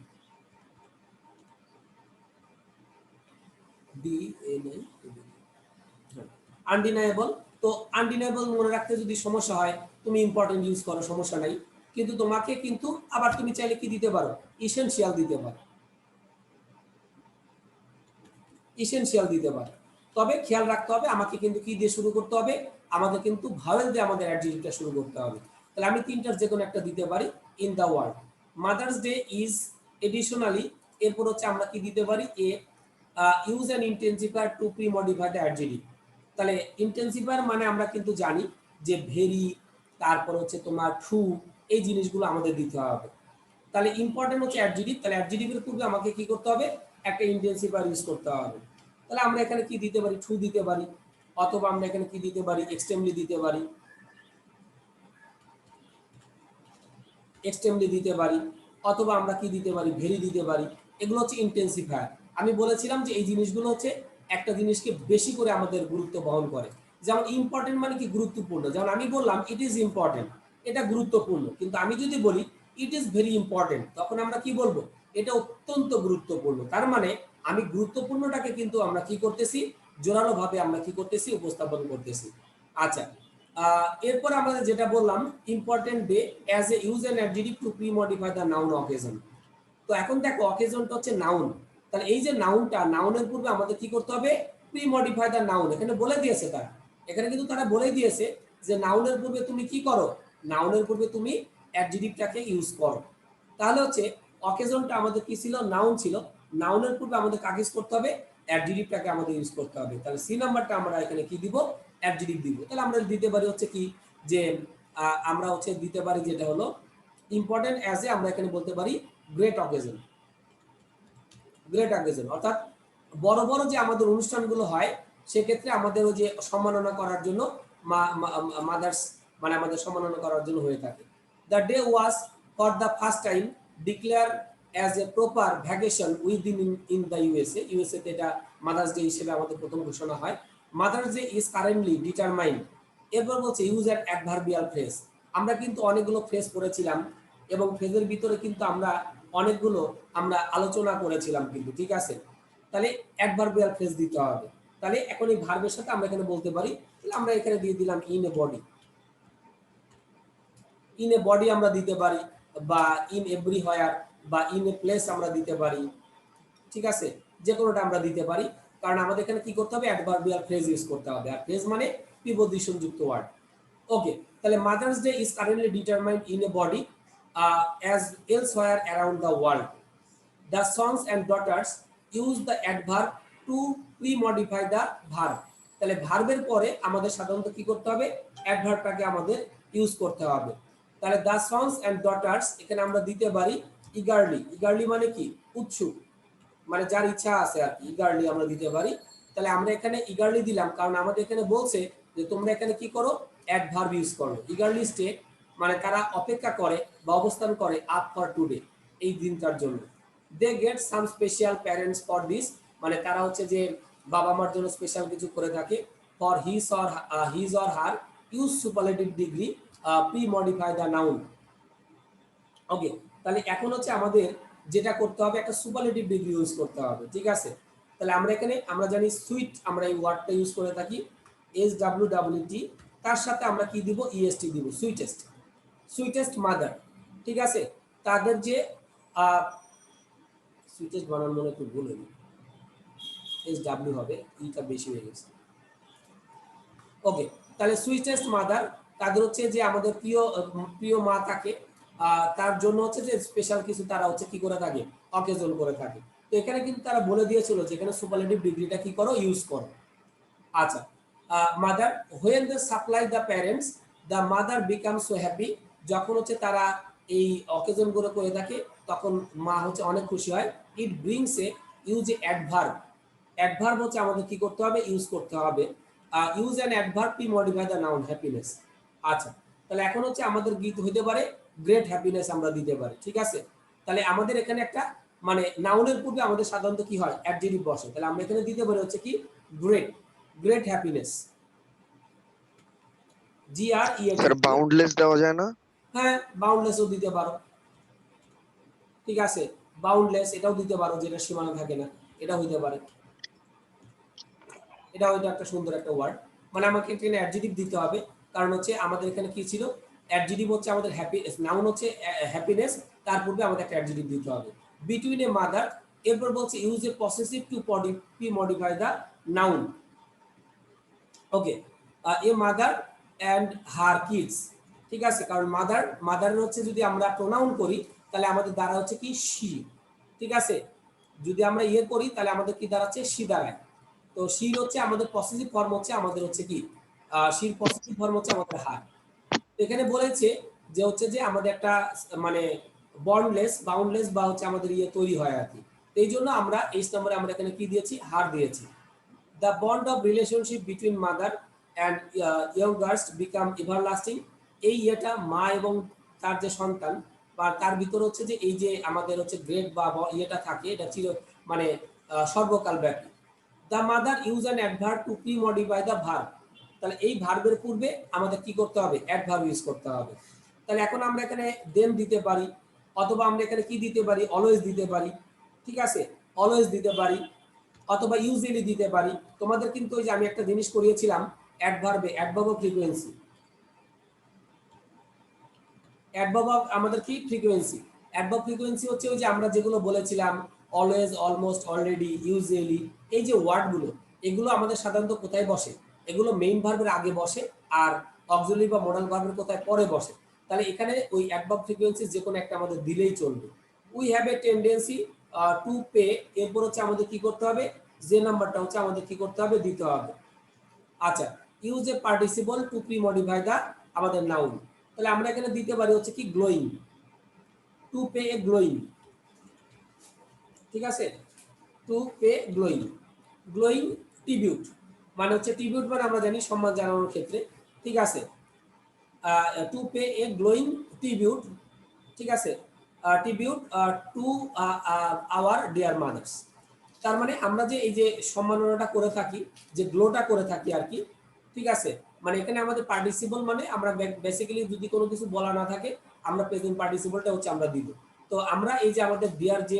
আনডিনায়েবল। তো আনডিনায়েবল মনে রাখতে যদি সমস্যা হয়, তুমি ইম্পর্টেন্ট ইউজ করো, সমস্যা নাই। কিন্তু তোমাকে কিন্তু আবার তুমি চাইলে কি দিতে পারো, ইসেনশিয়াল দিতে পারো, ইসেনশিয়াল দিতে পারো। তবে খেয়াল রাখতে হবে আমাকে কিন্তু কি দিয়ে শুরু করতে হবে, আমাদের কিন্তু ভাওয়েল দিয়ে আমাদের অ্যাডজেক্টিভটা শুরু করতে হবে। তাহলে আমি তিনটার যে কোনো একটা দিতে পারি, in the world. Mother's day is additionally, এরপর হচ্ছে আমরা কি দিতে পারি, we use an intensifier to pre modify the adjective. তাহলে ইন্টেন্সিফায়ার মানে আমরা কিন্তু জানি যে ভেরি, তারপর হচ্ছে তোমার ট্রু, এই জিনিসগুলো আমাদের দিতে হবে। তাহলে ইম্পর্টেন্ট হচ্ছে অ্যাডজেক্টিভ, তাহলে অ্যাডজেক্টিভের পূর্বে আমাকে কি করতে হবে, একটা ইন্টেন্সিফায়ার ইউজ করতে হবে। তাহলে আমরা এখানে কি দিতে পারি, ট্রু দিতে পারি, অথবা আমরা এখানে কি দিতে পারি, এক্সট্রিমলি দিতে পারি, এক্সট্রিমলি দিতে পারি, অথবা আমরা কি দিতে পারি, ভেরি দিতে পারি। এগুলো হচ্ছে ইন্টেন্সিফায়ার। আমি বলেছিলাম যে এই জিনিসগুলো হচ্ছে একটা জিনিসকে বেশি করে আমাদের গুরুত্ব বহন করে। যেমন ইম্পর্টেন্ট মানে কি, গুরুত্বপূর্ণ। যেমন আমি বললাম ইট ইজ ইম্পর্টেন্ট, এটা গুরুত্বপূর্ণ। কিন্তু আমি যদি বলি ইট ইজ ভেরি ইম্পর্টেন্ট, তখন আমরা কি বলবো, এটা অত্যন্ত গুরুত্বপূর্ণ। তার মানে আমি গুরুত্বপূর্ণটাকে কিন্তু আমরা কি করতেছি, জোরালো ভাবে আমরা কি করতেছি, উপস্থাপন করতেছি। আচ্ছা, এরপর আমরা যেটা বললাম, important day as a use an adjective two pre modify the noun occasion. তো এখন দেখো অকেশনটা হচ্ছে নাউন, তাহলে এই যে নাউনটা, নাউনের পূর্বে আমাদের কি করতে হবে, প্রি মডিফাই দ্য নাউন। এখানে বলে দিয়েছে তারা, এখানে কিন্তু তারা বলে দিয়েছে যে নাউনের পূর্বে তুমি কি করো, নাউনের পূর্বে তুমি অ্যাডজেক্টিভটাকে ইউজ করো। তাহলে হচ্ছে অকেশনটা আমাদের কি ছিল, নাউন ছিল, নাউনের পূর্বে আমাদের কাকে ইউজ করতে হবে, অ্যাডজেক্টিভটাকে আমাদের ইউজ করতে হবে। তাহলে সি নাম্বারটা আমরা এখানে কি দিব, অ্যাডজেক্টিভ দিব। তাহলে আমরা দিতে পারি হচ্ছে কি, যে আমরা হচ্ছে দিতে পারি যেটা হলো ইম্পর্টেন্ট অ্যাজ এ, আমরা এখানে বলতে পারি গ্রেট অকেশন। গ্রেট অকেশন অর্থাৎ বড় বড় যে আমাদের অনুষ্ঠানগুলো হয়, সেক্ষেত্রে আমাদের ওই যে সম্মাননা করার জন্য মাদার্স, মানে আমাদের সম্মাননা করার জন্য হয়ে থাকে। The day was for the first time declare as a proper vacation within in the USA. USA তে এটা মাদার্স ডে হিসেবে আমাদের প্রথম ঘোষণা হয়। Mother's day is currently determined. এরপর বলছে ইউজ অ্যান অ্যাডভার্বিয়াল ফ্রেজ। আমরা কিন্তু অনেকগুলো ফ্রেজ পড়েছিলাম এবং ফ্রেজের ভিতরে কিন্তু আমরা অনেকগুলো আমরা আলোচনা করেছিলাম কিন্তু, ঠিক আছে। তাহলে অ্যাডভার্বিয়াল ফ্রেজ দিতে হবে। তাহলে এখন এই ভার্বের সাথে আমরা এখানে বলতে পারি, তাহলে আমরা এখানে দিয়ে দিলাম in a body. In a body আমরা দিতে পারি, বা ইন এভরিহোয়ার, বা ইন এ প্লেস আমরা দিতে পারি, ঠিক আছে। যে কোনোটা আমরা দিতে পারি, কারণ আমাদের এখানে কি করতে হবে, অ্যাডভার্বিয়াল ফ্রেজ ইউজ করতে হবে। আর ফ্রেজ মানে প্রিপজিশন যুক্ত ওয়ার্ড। ওকে, তাহলে mother's day is currently determined in a body as elsewhere around the world. The sons and daughters use the adverb to pre-modify the verb. তাহলে ভার্বের পরে আমাদের সাধারণত কি করতে হবে, অ্যাডভার্বটাকে আমাদের ইউজ করতে হবে। তাহলে the sons and daughters এখানে আমরা দিতে পারি eagerly। eagerly মানে কি, উৎসুক, মানে যার ইচ্ছা আছে আর কি, eagerly আমরা দিতে পারি। তাহলে আমরা এখানে eagerly দিলাম, কারণ আমাদের এখানে বলছে যে তোমরা এখানে কি করো, অ্যাডভার্ব ইউজ করো। eagerly স্টে মানে তারা অপেক্ষা করে বা অবস্থান করে আপ ফর টুডে, এই দিনটার জন্য। They get some special parents for this, মানে তারা হচ্ছে যে বাবা মার জন্য স্পেশাল কিছু করে থাকে। For his or her use superlative degree pre modify the noun. Okay, তাহলে এখন হচ্ছে আমাদের যেটা করতে হবে, একটা সুপারলেটিভ ডিগ্রি ইউজ করতে হবে, ঠিক আছে। তাহলে আমরা এখানে আমরা জানি সুইট, আমরা এই ওয়ার্ডটা ইউজ করে থাকি, SWWT, তার সাথে আমরা কি দিব, EST দিব, সুইটেস্ট। সুইটেস্ট মাদার, ঠিক আছে। তাদের যে সুইটেস্ট বানান মনে একটু ভুল হলো, SW হবে, ইটা বেশি হয়ে গেছে। ওকে, তাহলে সুইটেস্ট মাদার, তাদের হচ্ছে যে আমাদের প্রিয় প্রিয় মা থাকে, তার জন্য হচ্ছে যে স্পেশাল কিছু তারা হচ্ছে কি করে থাকে, অকেজন করে থাকে। তো এখানে কিন্তু তারা বলে দিয়েছিল যে এখানে সুপারলেটিভ ডিগ্রিটা কি করো, ইউজ করো। আচ্ছা, mother when they supply the parents the mother become so happy. যখন হচ্ছে তারা এই অকেজন গুলো করে থাকে, তখন মা হচ্ছে অনেক খুশি হয়। It brings a use a adverb. Adverb হচ্ছে আমাদের কি করতে হবে, ইউজ করতে হবে। Use an adverb to modify the noun happiness. আচ্ছা, তাহলে এখন হচ্ছে আমাদের গীত হইতে পারে গ্রেট হ্যাপিনেস আমরা দিতে পারি, ঠিক আছে। তাহলে আমাদের এখানে একটা মানে নাউনের পূর্বে আমাদের সাধারণত কি হয়, অ্যাডজেক্টিভ বসে। তাহলে আমরা এখানে দিতে পারি হচ্ছে কি, great, great happiness. Sir GREAT। Boundless দেওয়া যায় না? হ্যাঁ, বাউন্ডলেসও দিতে পারো, ঠিক আছে। বাউন্ডলেস এটাও দিতে পারো, যেটা সীমানা থাকে না, এটা হইতে পারে। এটা হয়তো একটা সুন্দর একটা ওয়ার্ড। মানে আমাকে এখানে অ্যাডজেক্টিভ দিতে হবে, কারণ হচ্ছে আমাদের এখানে কি ছিল, অ্যাডজেক্টিভ হচ্ছে আমাদের হ্যাপি, নাউন হচ্ছে হ্যাপিনেস, তার পূর্বে আমাদের একটা অ্যাডজেক্টিভ দিতে হবে। বিটুইন এ মাদার, এরপর বলছে use a possessive to modify the noun. Okay, a mother and her kids, ঠিক আছে। কারণ মাদারের হচ্ছে যদি আমরা প্রোনাউন করি, তাহলে আমাদের দ্বারা হচ্ছে কি, শি, ঠিক আছে। যদি আমরা ইয়ে করি, তাহলে আমাদের কি দাঁড়াচ্ছে, শি দাঁড়ায়। তো শির হচ্ছে আমাদের পসেসিভ ফর্ম, হচ্ছে আমাদের হচ্ছে কি, শির পসেসিভ ফর্ম হচ্ছে আমাদের হার। এখানে বলেছে যে হচ্ছে যে আমাদের একটা মানে বাউন্ডলেস বা হচ্ছে আমাদের ইয়ে তৈরি হয় আর কি। এই জন্য আমরা এই নম্বরে আমরা এখানে কি দিয়েছি, হার দিয়েছি। The bond of relationship between mother and ইয়ংগার্স become everlasting. এই ইয়েটা মা এবং তার যে সন্তান, বা তার ভিতরে হচ্ছে যে এই যে আমাদের হচ্ছে গ্রেড বা ইয়েটা থাকে, এটা চির মানে সর্বকাল ব্যাপী। The mother use an adverb two pre modify the verb. তাহলে এই ভার্বের পূর্বে আমাদের কি করতে হবে, অ্যাডভার্ব ইউজ করতে হবে। তাহলে এখন আমরা এখানে দেন দিতে পারি, অথবা আমরা এখানে কি দিতে পারি, অলওয়েজ দিতে পারি, ঠিক আছে, অলওয়েজ দিতে পারি, অথবা ইউজুয়ালি দিতে পারি। তোমাদের কিন্তু ওই যে আমি একটা জিনিস করিয়েছিলাম অ্যাডভার্বে, adverb of frequency, adverb of আমাদের কি ফ্রিকোয়েন্সি, অ্যাডভার্ব ফ্রিকোয়েন্সি হচ্ছে ওই যে আমরা যেগুলো বলেছিলাম অলওয়েজ, অলমোস্ট, অলরেডি, ইউজুয়ালি, এই যে ওয়ার্ডগুলো, এগুলো আমাদের সাধারণত কোথায় বসে, এগুলো মেইন ভার্বের আগে বসে আর অক্সিলারি বা মডাল ভার্বের কোথায় পরে বসে। তাহলে এখানে ওই অ্যাডভার্ব ফ্রিকোয়েন্সি যে কোনো একটা আমাদের দিলেই চলবে। We have a tendency to pay, এরপর হচ্ছে আমাদের কি করতে হবে, যে নাম্বারটা হচ্ছে আমাদের কি করতে হবে, দিতে হবে। আচ্ছা, use a participle to pre modify the আমাদের নাউন। তাহলে আমরা এখানে দিতে পারি হচ্ছে কি glowing, to pay a glowing, ঠিক আছে, to pay glowing, glowing tribute, মানে হচ্ছে ট্রিবিউট মানে আমরা জানি সম্মান জানানোর ক্ষেত্রে, ঠিক আছে, to pay a glowing tribute, ঠিক আছে, tribute to our dear mother's. তার মানে আমরা যে এই যে সম্মাননাটা করে থাকি, যে গ্লোটা করে থাকি আর কি, ঠিক আছে, মানে এখানে আমাদের পার্টিসিপল মানে আমরা বেসিক্যালি যদি কোনো কিছু বলা না থাকে আমরা প্রেজেন্ট পার্টিসিপলটা হচ্ছে আমরা দিব। তো আমরা এই যে আমাদের ডিয়ার যে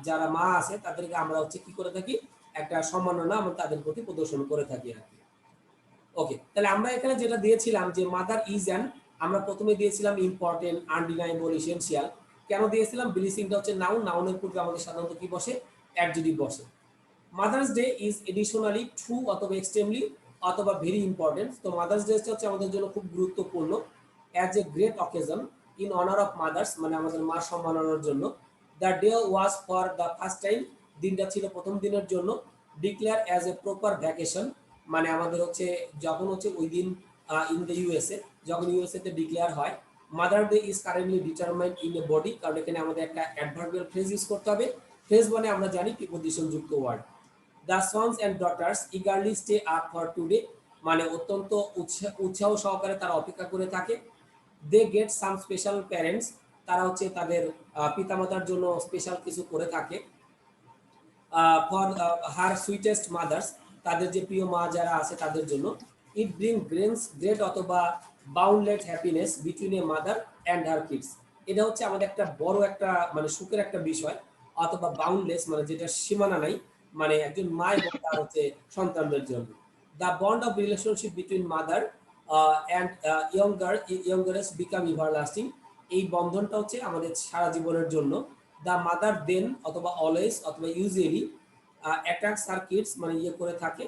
যারা মা আছে তাদেরকে আমরা হচ্ছে কি করে থাকি, একটা সম্মাননা আমরা তাদের প্রতি প্রদর্শন করে থাকি আর কি। ওকে, তাহলে আমরা এখানে যেটা দিয়েছিলাম যে মাদার ইজ অ্যান, আমরা প্রথমে দিয়েছিলাম ইম্পর্টেন্ট, আনডিনাইবল, এসেনশিয়াল। কেন দিয়েছিলাম, বিলিসিংটা হচ্ছে নাউন, নাউনের পূর্বে আমাদের সাধারণত কি বসে, অ্যাডজেক্টিভ বসে। Mother's day is additionally true অথবা এক্সট্রিমলি অথবা ভেরি ইম্পর্টেন্ট। তো মাদার্স ডে হচ্ছে আমাদের জন্য খুব গুরুত্বপূর্ণ, as a great occasion in honour of mother's, মানে আমাদের মা সম্মাননার জন্য। The day was for the first time, দিনটা ছিল প্রথম দিনের জন্য। Declare as a proper vacation, মানে আমাদের হচ্ছে যখন হচ্ছে ওই দিন ইন দ্য ইউএসএ, যখন ইউএসএ তে ডিক্লেয়ার হয়। Mother day is currently determined in a body, কারণ এখানে আমাদের একটা অ্যাডভার্বিয়াল ফ্রেজ ইউজ করতে হবে। ফ্রেজ মানে আমরা জানি প্রিপোজিশন যুক্ত word. The sons and daughters eagerly stay up for today, মানে অত্যন্ত উৎসাহ সহকারে তারা অপেক্ষা করে থাকে। They get some special parents, তারা হচ্ছে তাদের পিতামাতার জন্য স্পেশাল কিছু করে থাকে। ফর হার সুইটেস্ট মাদার্স, তাদের যে প্রিয় মা যারা আছে তাদের জন্য। ইট ব্রিং গ্রেট অথবা boundless happiness between a mother and her kids, এটা হচ্ছে আমাদের একটা বড় একটা মানে সুখের একটা বিষয়। অথবা বাউন্ডলেস মানে যেটা সীমানা নাই, মানে একজন মা এবং তার হচ্ছে সন্তানদের জন্য। The bond of relationship between mother and youngest become everlasting, এই বন্ধনটা হচ্ছে আমাদের সারা জীবনের জন্য। দ্য মাদার দেন অথবা অলওয়েজ অথবা ইউজুয়ালি অ্যাটাকস হার কিডস, মানে ইয়ে করে থাকে,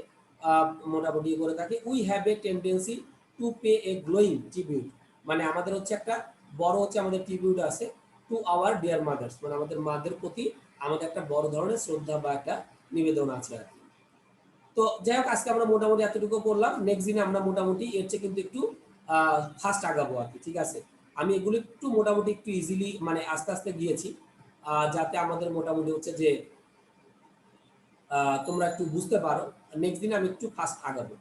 মোটামুটি ইয়ে করে থাকে। We have a tendency two pay a glowing tribute, মানে আমাদের হচ্ছে একটা বড় হচ্ছে আমাদের ট্রিবিউট আছে টু আওয়ার ডিয়ার মাদার্স, মানে আমাদের মাদের প্রতি আমাদের একটা বড় ধরনের শ্রদ্ধা বা একটা নিবেদন আছে আর কি। তো যাই হোক, আজকে আমরা মোটামুটি এতটুকু করলাম। নেক্সট দিনে আমরা মোটামুটি এর চেয়ে কিন্তু একটু ফাস্ট আগাবো আর কি, ঠিক আছে। আমি এগুলো একটু মোটামুটি একটু ইজিলি মানে আস্তে আস্তে গিয়েছি, যাতে আমাদের মোটামুটি হচ্ছে যে তোমরা একটু বুঝতে পারো। নেক্সট দিনে আমি একটু ফাস্ট আগাবো।